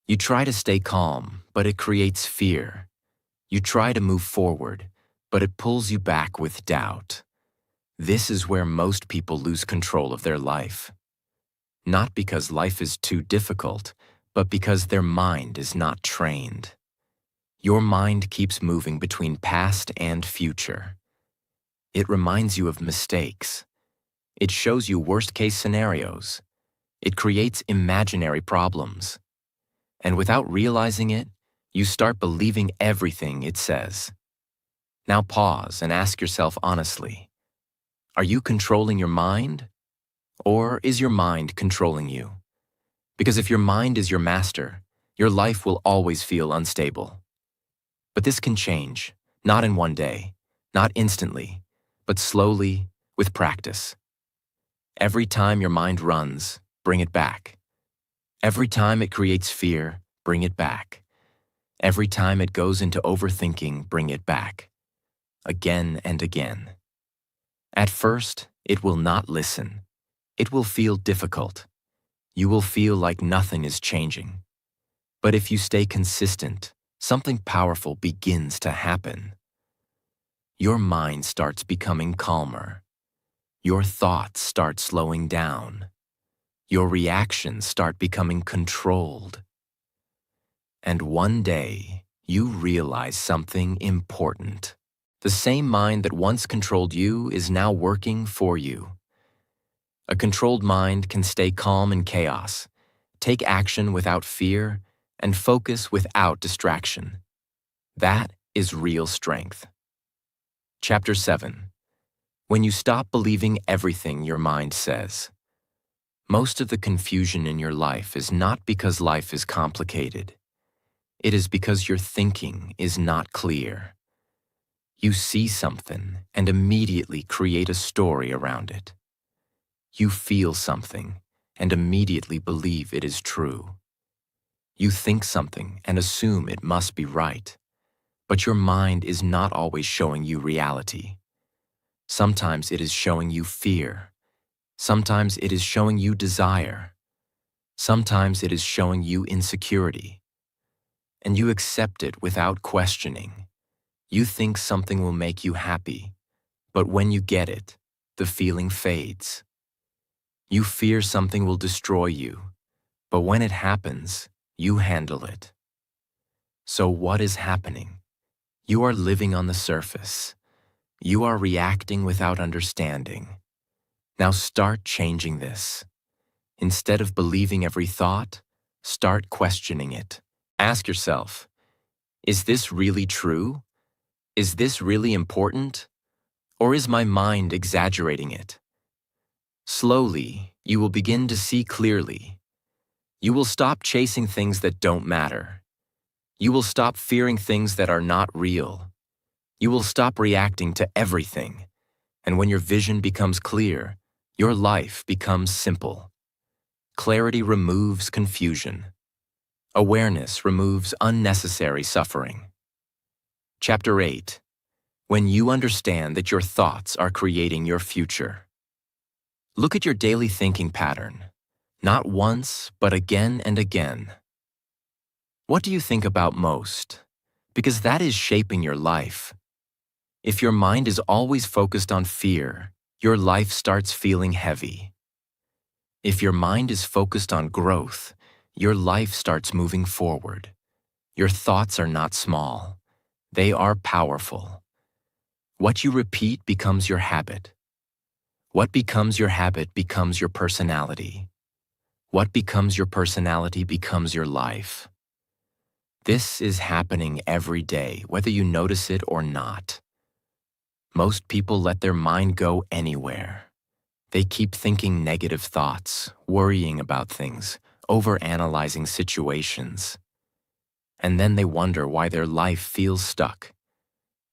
You try to stay calm, but it creates fear. You try to move forward, but it pulls you back with doubt. This is where most people lose control of their life. Not because life is too difficult, but because their mind is not trained. Your mind keeps moving between past and future. It reminds you of mistakes. It shows you worst-case scenarios. It creates imaginary problems. And without realizing it, you start believing everything it says. Now pause and ask yourself honestly, are you controlling your mind? Or is your mind controlling you? Because if your mind is your master, your life will always feel unstable. But this can change, not in one day, not instantly, but slowly, with practice. Every time your mind runs, bring it back. Every time it creates fear, bring it back. Every time it goes into overthinking, bring it back. Again and again. At first, it will not listen. It will feel difficult. You will feel like nothing is changing. But if you stay consistent, something powerful begins to happen. Your mind starts becoming calmer. Your thoughts start slowing down. Your reactions start becoming controlled. And one day, you realize something important. The same mind that once controlled you is now working for you. A controlled mind can stay calm in chaos, take action without fear, and focus without distraction. That is real strength. Chapter 7. When you stop believing everything your mind says. Most of the confusion in your life is not because life is complicated. It is because your thinking is not clear. You see something and immediately create a story around it. You feel something and immediately believe it is true. You think something and assume it must be right, but your mind is not always showing you reality. Sometimes it is showing you fear. Sometimes it is showing you desire. Sometimes it is showing you insecurity. And you accept it without questioning. You think something will make you happy, but when you get it, the feeling fades. You fear something will destroy you, but when it happens, you handle it. So what is happening? You are living on the surface. You are reacting without understanding. Now start changing this. Instead of believing every thought, start questioning it. Ask yourself, is this really true? Is this really important? Or is my mind exaggerating it? Slowly, you will begin to see clearly. You will stop chasing things that don't matter. You will stop fearing things that are not real. You will stop reacting to everything. And when your vision becomes clear, your life becomes simple. Clarity removes confusion. Awareness removes unnecessary suffering. Chapter 8. When you understand that your thoughts are creating your future. Look at your daily thinking pattern, not once, but again and again. What do you think about most? Because that is shaping your life. If your mind is always focused on fear, your life starts feeling heavy. If your mind is focused on growth, your life starts moving forward. Your thoughts are not small. They are powerful. What you repeat becomes your habit. What becomes your habit becomes your personality. What becomes your personality becomes your life. This is happening every day, whether you notice it or not. Most people let their mind go anywhere. They keep thinking negative thoughts, worrying about things, overanalyzing situations. And then they wonder why their life feels stuck.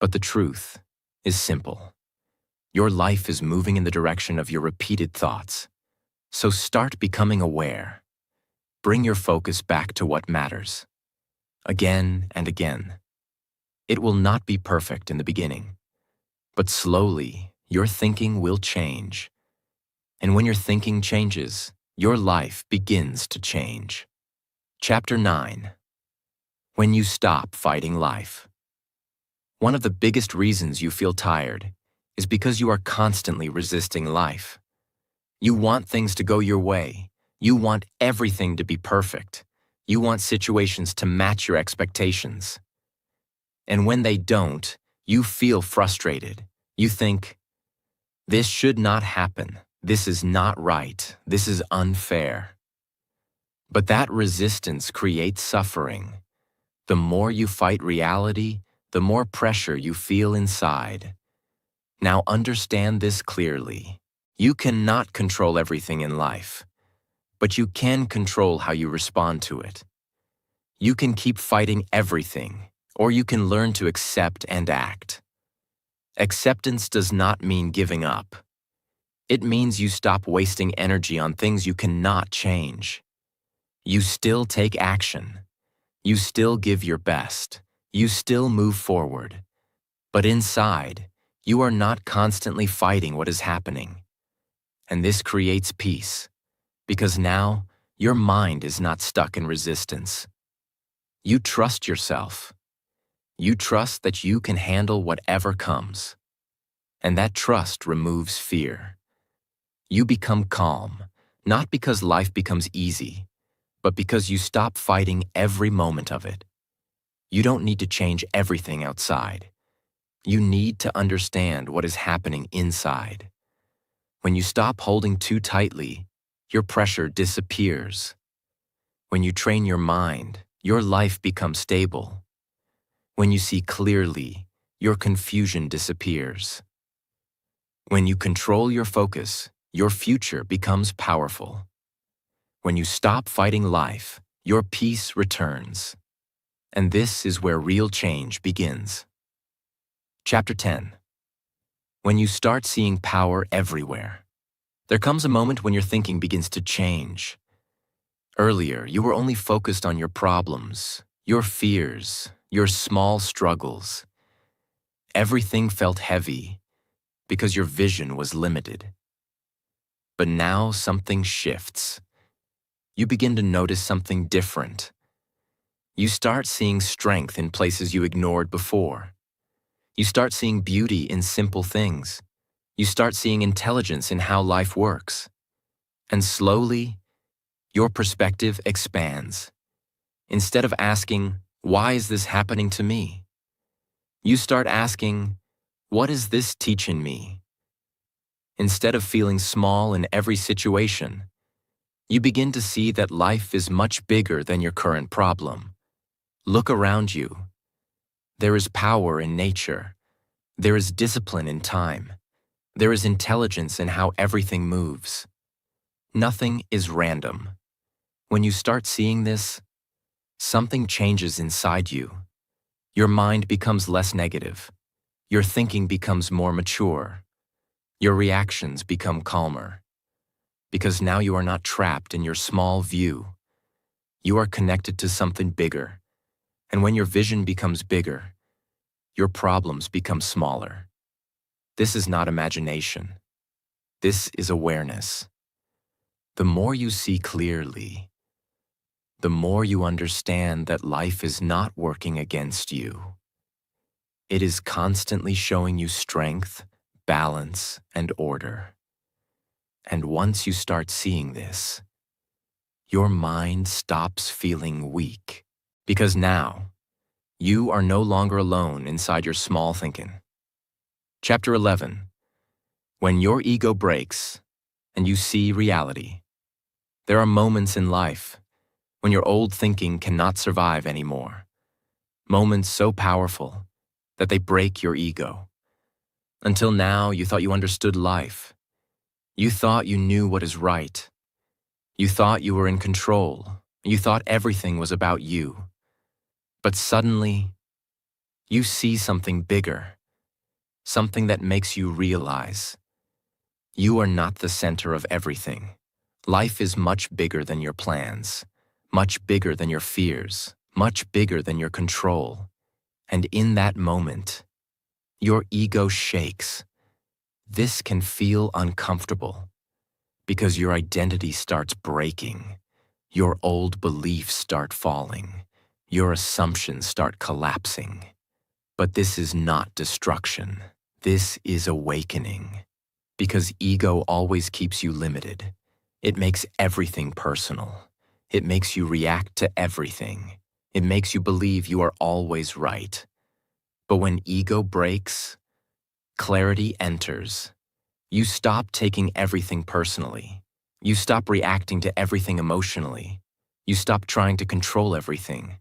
But the truth is simple. Your life is moving in the direction of your repeated thoughts. So start becoming aware. Bring your focus back to what matters. Again and again. It will not be perfect in the beginning. But slowly, your thinking will change. And when your thinking changes, your life begins to change. Chapter 9. When you stop fighting life. One of the biggest reasons you feel tired is because you are constantly resisting life. You want things to go your way. You want everything to be perfect. You want situations to match your expectations. And when they don't, you feel frustrated. You think, this should not happen. This is not right. This is unfair. But that resistance creates suffering. The more you fight reality, the more pressure you feel inside. Now understand this clearly. You cannot control everything in life, but you can control how you respond to it. You can keep fighting everything, or you can learn to accept and act. Acceptance does not mean giving up. It means you stop wasting energy on things you cannot change. You still take action. You still give your best. You still move forward. But inside, you are not constantly fighting what is happening. And this creates peace, because now your mind is not stuck in resistance. You trust yourself. You trust that you can handle whatever comes. And that trust removes fear. You become calm, not because life becomes easy, but because you stop fighting every moment of it. You don't need to change everything outside. You need to understand what is happening inside. When you stop holding too tightly, your pressure disappears. When you train your mind, your life becomes stable. When you see clearly, your confusion disappears. When you control your focus, your future becomes powerful. When you stop fighting life, your peace returns. And this is where real change begins. Chapter 10. When you start seeing power everywhere. There comes a moment when your thinking begins to change. Earlier, you were only focused on your problems, your fears, your small struggles. Everything felt heavy because your vision was limited. But now something shifts. You begin to notice something different. You start seeing strength in places you ignored before. You start seeing beauty in simple things. You start seeing intelligence in how life works. And slowly, your perspective expands. Instead of asking, "Why is this happening to me?" you start asking, "What is this teaching me?" Instead of feeling small in every situation, you begin to see that life is much bigger than your current problem. Look around you. There is power in nature. There is discipline in time. There is intelligence in how everything moves. Nothing is random. When you start seeing this, something changes inside you. Your mind becomes less negative. Your thinking becomes more mature. Your reactions become calmer. Because now you are not trapped in your small view. You are connected to something bigger. And when your vision becomes bigger, your problems become smaller. This is not imagination. This is awareness. The more you see clearly, the more you understand that life is not working against you. It is constantly showing you strength, balance, and order. And once you start seeing this, your mind stops feeling weak. Because now, you are no longer alone inside your small thinking. Chapter 11. When your ego breaks and you see reality. There are moments in life when your old thinking cannot survive anymore. Moments so powerful that they break your ego. Until now, you thought you understood life. You thought you knew what is right. You thought you were in control. You thought everything was about you. But suddenly, you see something bigger, something that makes you realize you are not the center of everything. Life is much bigger than your plans, much bigger than your fears, much bigger than your control. And in that moment, your ego shakes. This can feel uncomfortable because your identity starts breaking. Your old beliefs start falling. Your assumptions start collapsing. But this is not destruction. This is awakening. Because ego always keeps you limited. It makes everything personal. It makes you react to everything. It makes you believe you are always right. But when ego breaks, clarity enters. You stop taking everything personally. You stop reacting to everything emotionally. You stop trying to control everything.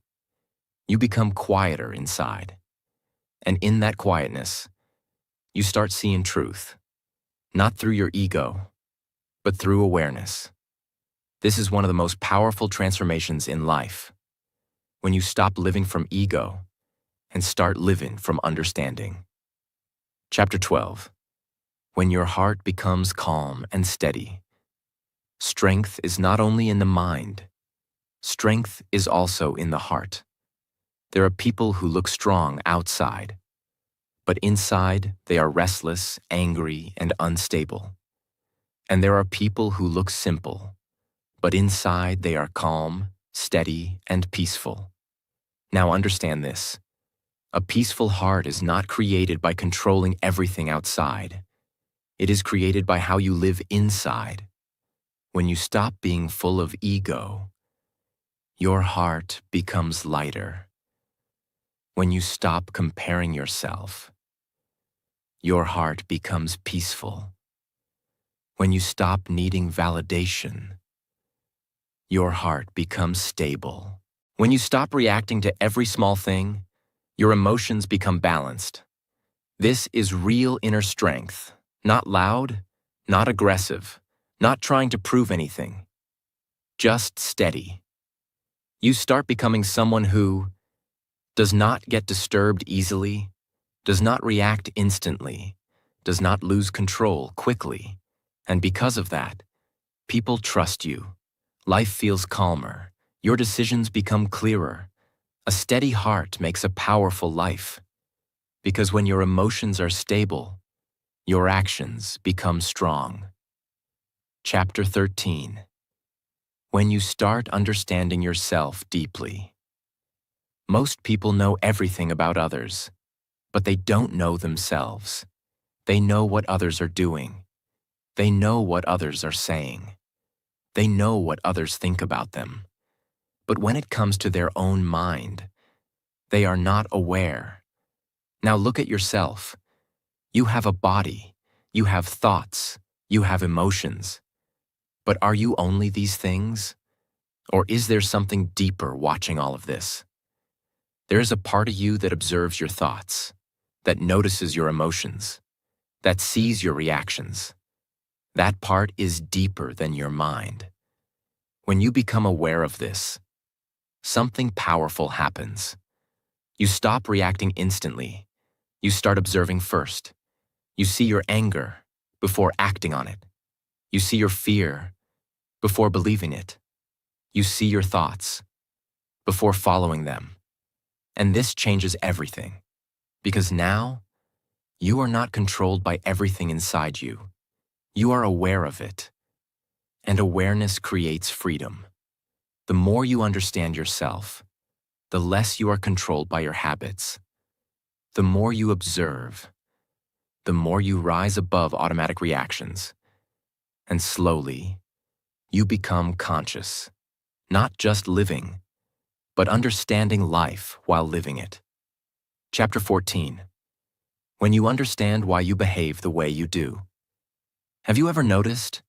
You become quieter inside. And in that quietness, you start seeing truth. Not through your ego, but through awareness. This is one of the most powerful transformations in life. When you stop living from ego and start living from understanding. Chapter 12. When your heart becomes calm and steady. Strength is not only in the mind. Strength is also in the heart. There are people who look strong outside, but inside they are restless, angry, and unstable. And there are people who look simple, but inside they are calm, steady, and peaceful. Now understand this. A peaceful heart is not created by controlling everything outside. It is created by how you live inside. When you stop being full of ego, your heart becomes lighter. When you stop comparing yourself, your heart becomes peaceful. When you stop needing validation, your heart becomes stable. When you stop reacting to every small thing, your emotions become balanced. This is real inner strength, not loud, not aggressive, not trying to prove anything, just steady. You start becoming someone who does not get disturbed easily, does not react instantly, does not lose control quickly, and because of that, people trust you. Life feels calmer. Your decisions become clearer. A steady heart makes a powerful life. Because when your emotions are stable, your actions become strong. Chapter 13. When you start understanding yourself deeply. Most people know everything about others, but they don't know themselves. They know what others are doing. They know what others are saying. They know what others think about them. But when it comes to their own mind, they are not aware. Now look at yourself. You have a body. You have thoughts. You have emotions. But are you only these things? Or is there something deeper watching all of this? There is a part of you that observes your thoughts, that notices your emotions, that sees your reactions. That part is deeper than your mind. When you become aware of this, something powerful happens. You stop reacting instantly. You start observing first. You see your anger before acting on it. You see your fear before believing it. You see your thoughts before following them. And this changes everything, because now you are not controlled by everything inside you. You are aware of it, and awareness creates freedom. The more you understand yourself, the less you are controlled by your habits. The more you observe, the more you rise above automatic reactions. And slowly, you become conscious, not just living, but understanding life while living it. Chapter 14. When you understand why you behave the way you do. Have you ever noticed?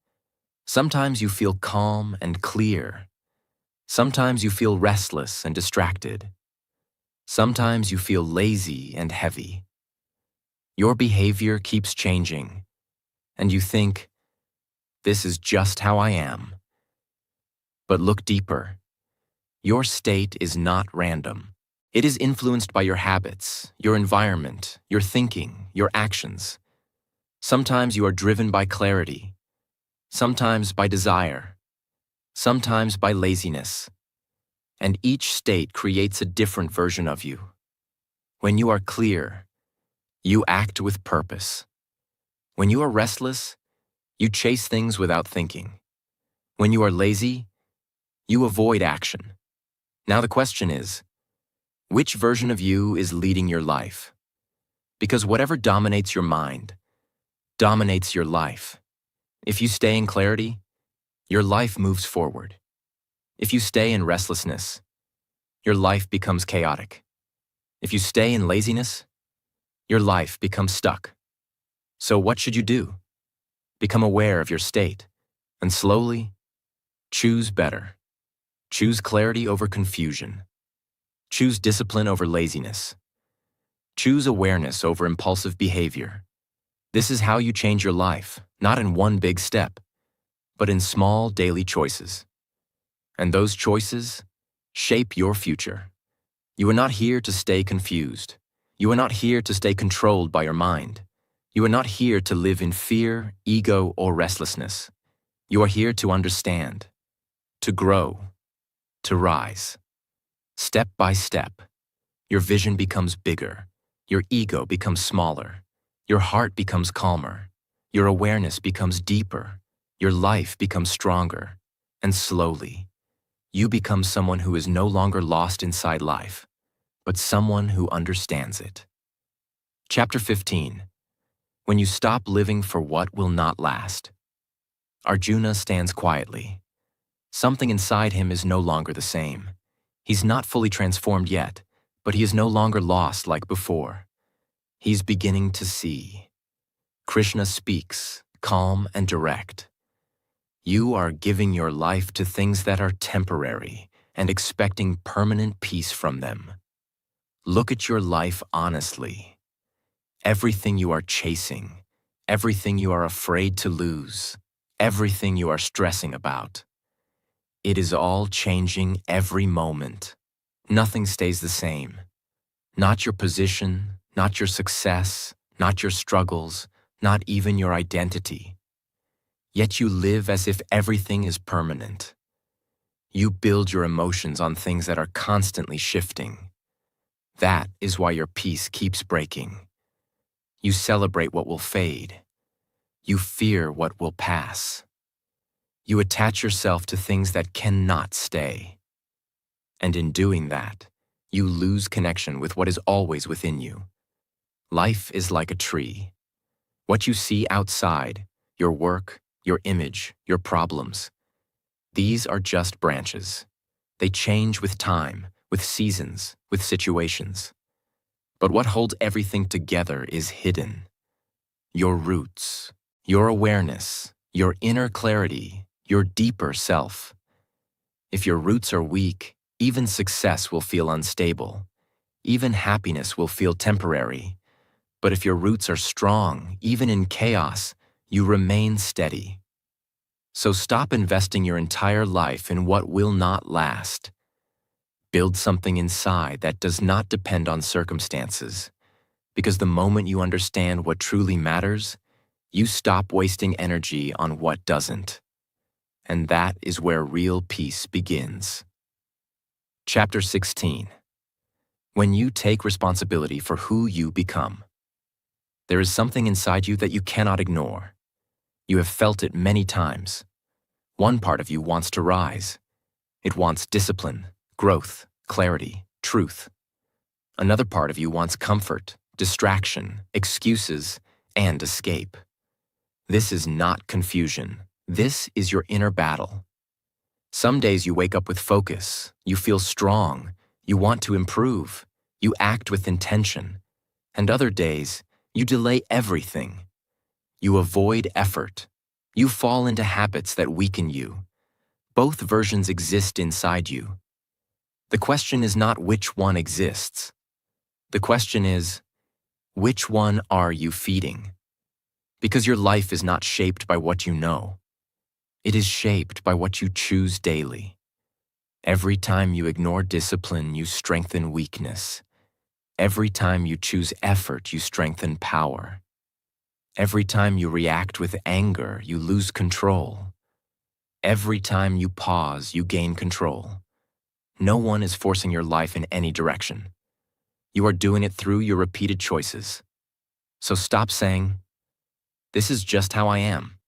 Sometimes you feel calm and clear. Sometimes you feel restless and distracted. Sometimes you feel lazy and heavy. Your behavior keeps changing, and you think, this is just how I am. But look deeper. Your state is not random. It is influenced by your habits, your environment, your thinking, your actions. Sometimes you are driven by clarity, sometimes by desire, sometimes by laziness. And each state creates a different version of you. When you are clear, you act with purpose. When you are restless, you chase things without thinking. When you are lazy, you avoid action. Now the question is, which version of you is leading your life? Because whatever dominates your mind dominates your life. If you stay in clarity, your life moves forward. If you stay in restlessness, your life becomes chaotic. If you stay in laziness, your life becomes stuck. So what should you do? Become aware of your state, and slowly, choose better. Choose clarity over confusion. Choose discipline over laziness. Choose awareness over impulsive behavior. This is how you change your life, not in one big step, but in small daily choices. And those choices shape your future. You are not here to stay confused. You are not here to stay controlled by your mind. You are not here to live in fear, ego, or restlessness. You are here to understand, to grow, to rise. Step by step, your vision becomes bigger, your ego becomes smaller, your heart becomes calmer, your awareness becomes deeper, your life becomes stronger, and slowly, you become someone who is no longer lost inside life, but someone who understands it. Chapter 15. When you stop living for what will not last. Arjuna stands quietly. Something inside him is no longer the same. He's not fully transformed yet, but he is no longer lost like before. He's beginning to see. Krishna speaks, calm and direct. You are giving your life to things that are temporary, and expecting permanent peace from them. Look at your life honestly. Everything you are chasing, everything you are afraid to lose, everything you are stressing about, it is all changing every moment. Nothing stays the same. Not your position, not your success, not your struggles, not even your identity. Yet you live as if everything is permanent. You build your emotions on things that are constantly shifting. That is why your peace keeps breaking. You celebrate what will fade. You fear what will pass. You attach yourself to things that cannot stay. And in doing that, you lose connection with what is always within you. Life is like a tree. What you see outside, your work, your image, your problems, these are just branches. They change with time, with seasons, with situations. But what holds everything together is hidden. Your roots, your awareness, your inner clarity, your deeper self. If your roots are weak, even success will feel unstable. Even happiness will feel temporary. But if your roots are strong, even in chaos, you remain steady. So stop investing your entire life in what will not last. Build something inside that does not depend on circumstances. Because the moment you understand what truly matters, you stop wasting energy on what doesn't. And that is where real peace begins. Chapter 16. When you take responsibility for who you become. There is something inside you that you cannot ignore. You have felt it many times. One part of you wants to rise. It wants discipline, growth, clarity, truth. Another part of you wants comfort, distraction, excuses, and escape. This is not confusion. This is your inner battle. Some days you wake up with focus, you feel strong, you want to improve, you act with intention. And other days, you delay everything. You avoid effort. You fall into habits that weaken you. Both versions exist inside you. The question is not which one exists. The question is, which one are you feeding? Because your life is not shaped by what you know. It is shaped by what you choose daily. Every time you ignore discipline, you strengthen weakness. Every time you choose effort, you strengthen power. Every time you react with anger, you lose control. Every time you pause, you gain control. No one is forcing your life in any direction. You are doing it through your repeated choices. So stop saying, "This is just how I am."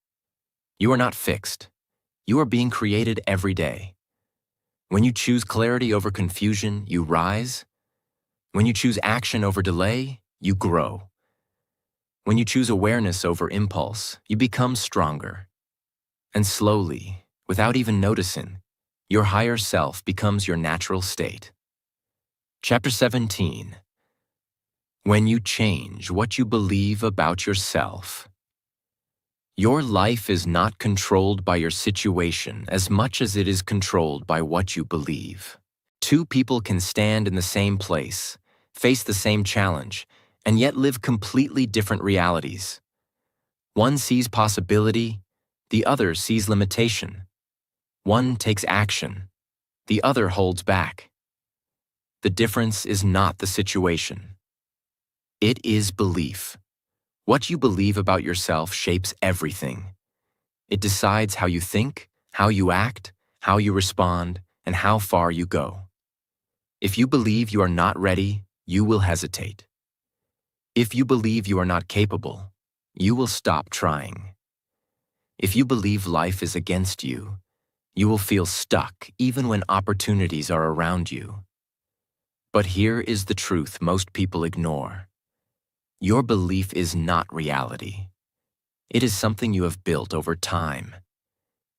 You are not fixed. You are being created every day. When you choose clarity over confusion, you rise. When you choose action over delay, you grow. When you choose awareness over impulse, you become stronger. And slowly, without even noticing, your higher self becomes your natural state. Chapter 17. When you change what you believe about yourself. Your life is not controlled by your situation as much as it is controlled by what you believe. Two people can stand in the same place, face the same challenge, and yet live completely different realities. One sees possibility, the other sees limitation. One takes action, the other holds back. The difference is not the situation. It is belief. What you believe about yourself shapes everything. It decides how you think, how you act, how you respond, and how far you go. If you believe you are not ready, you will hesitate. If you believe you are not capable, you will stop trying. If you believe life is against you, you will feel stuck even when opportunities are around you. But here is the truth most people ignore. Your belief is not reality. It is something you have built over time.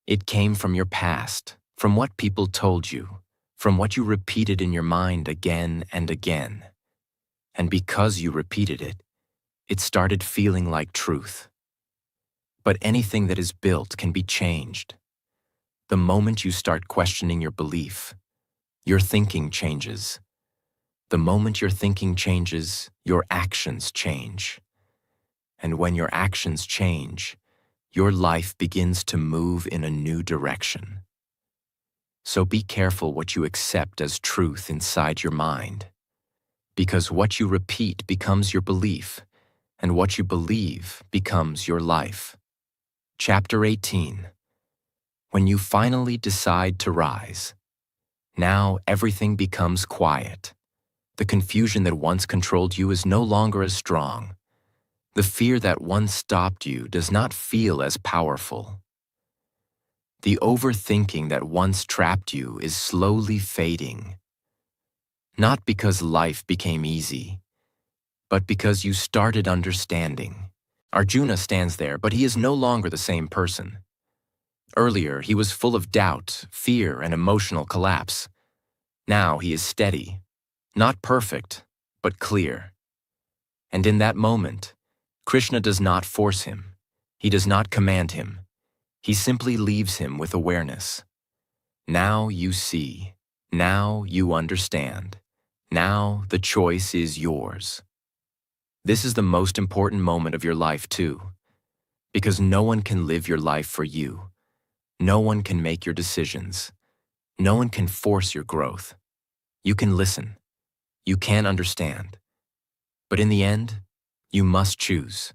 It came from your past, from what people told you, from what you repeated in your mind again and again. And because you repeated it, it started feeling like truth. But anything that is built can be changed. The moment you start questioning your belief, Your thinking changes. The moment your thinking changes, your actions change. And when your actions change, your life begins to move in a new direction. So be careful what you accept as truth inside your mind, because what you repeat becomes your belief, and what you believe becomes your life. Chapter 18. When you finally decide to rise, now everything becomes quiet. The confusion that once controlled you is no longer as strong. The fear that once stopped you does not feel as powerful. The overthinking that once trapped you is slowly fading. Not because life became easy, but because you started understanding. Arjuna stands there, but he is no longer the same person. Earlier, he was full of doubt, fear, and emotional collapse. Now he is steady, not perfect, but clear. And in that moment, Krishna does not force him. He does not command him. He simply leaves him with awareness. Now you see. Now you understand. Now the choice is yours. This is the most important moment of your life too, because no one can live your life for you. No one can make your decisions. No one can force your growth. You can listen. You can understand. But in the end, you must choose.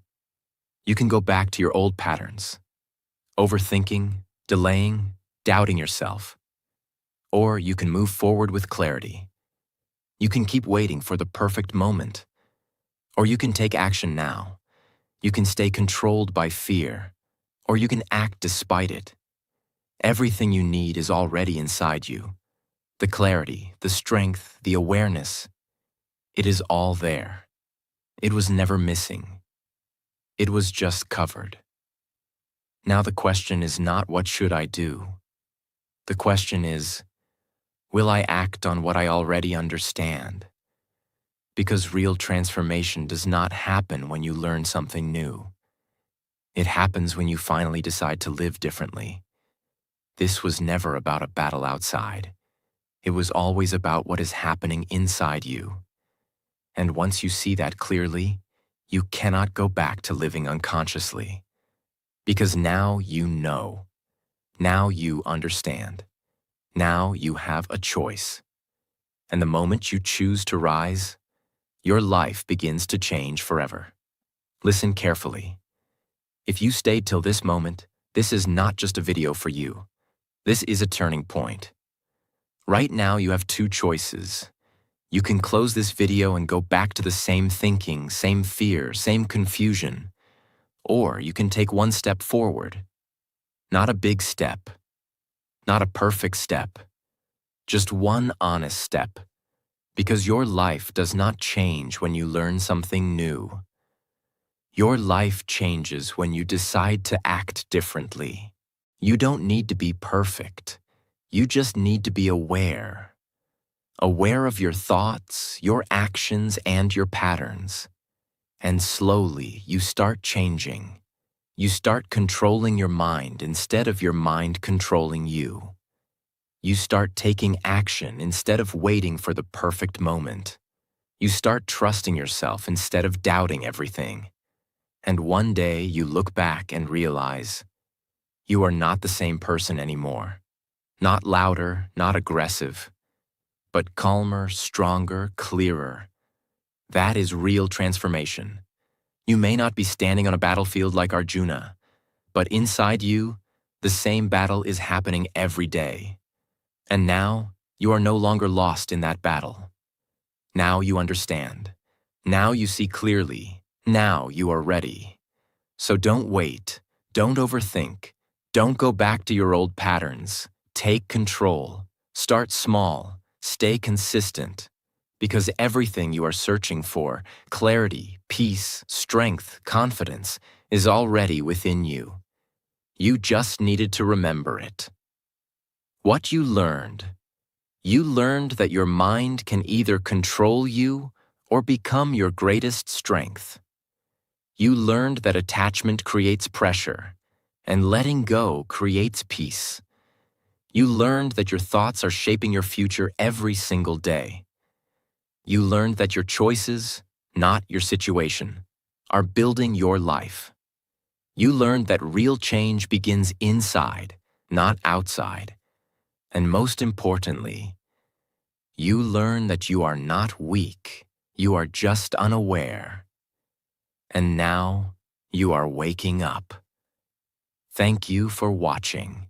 You can go back to your old patterns, overthinking, delaying, doubting yourself. Or you can move forward with clarity. You can keep waiting for the perfect moment. Or you can take action now. You can stay controlled by fear. Or you can act despite it. Everything you need is already inside you. The clarity, the strength, the awareness. It is all there. It was never missing. It was just covered. Now the question is not what should I do? The question is, will I act on what I already understand? Because real transformation does not happen when you learn something new. It happens when you finally decide to live differently. This was never about a battle outside. It was always about what is happening inside you. And once you see that clearly, you cannot go back to living unconsciously. Because now you know. Now you understand. Now you have a choice. And the moment you choose to rise, your life begins to change forever. Listen carefully. If you stayed till this moment, this is not just a video for you. This is a turning point. Right now you have two choices. You can close this video and go back to the same thinking, same fear, same confusion. Or you can take one step forward. Not a big step. Not a perfect step. Just one honest step. Because your life does not change when you learn something new. Your life changes when you decide to act differently. You don't need to be perfect. You just need to be aware. Aware of your thoughts, your actions, and your patterns. And slowly, you start changing. You start controlling your mind instead of your mind controlling you. You start taking action instead of waiting for the perfect moment. You start trusting yourself instead of doubting everything. And one day, you look back and realize, you are not the same person anymore. Not louder, not aggressive, but calmer, stronger, clearer. That is real transformation. You may not be standing on a battlefield like Arjuna, but inside you, the same battle is happening every day. And now, you are no longer lost in that battle. Now you understand. Now you see clearly. Now you are ready. So don't wait. Don't overthink. Don't go back to your old patterns. Take control. Start small. Stay consistent. Because everything you are searching for, clarity, peace, strength, confidence, is already within you. You just needed to remember it. What you learned. You learned that your mind can either control you or become your greatest strength. You learned that attachment creates pressure, and letting go creates peace. You learned that your thoughts are shaping your future every single day. You learned that your choices, not your situation, are building your life. You learned that real change begins inside, not outside. And most importantly, you learn that you are not weak, you are just unaware. And now, you are waking up. Thank you for watching.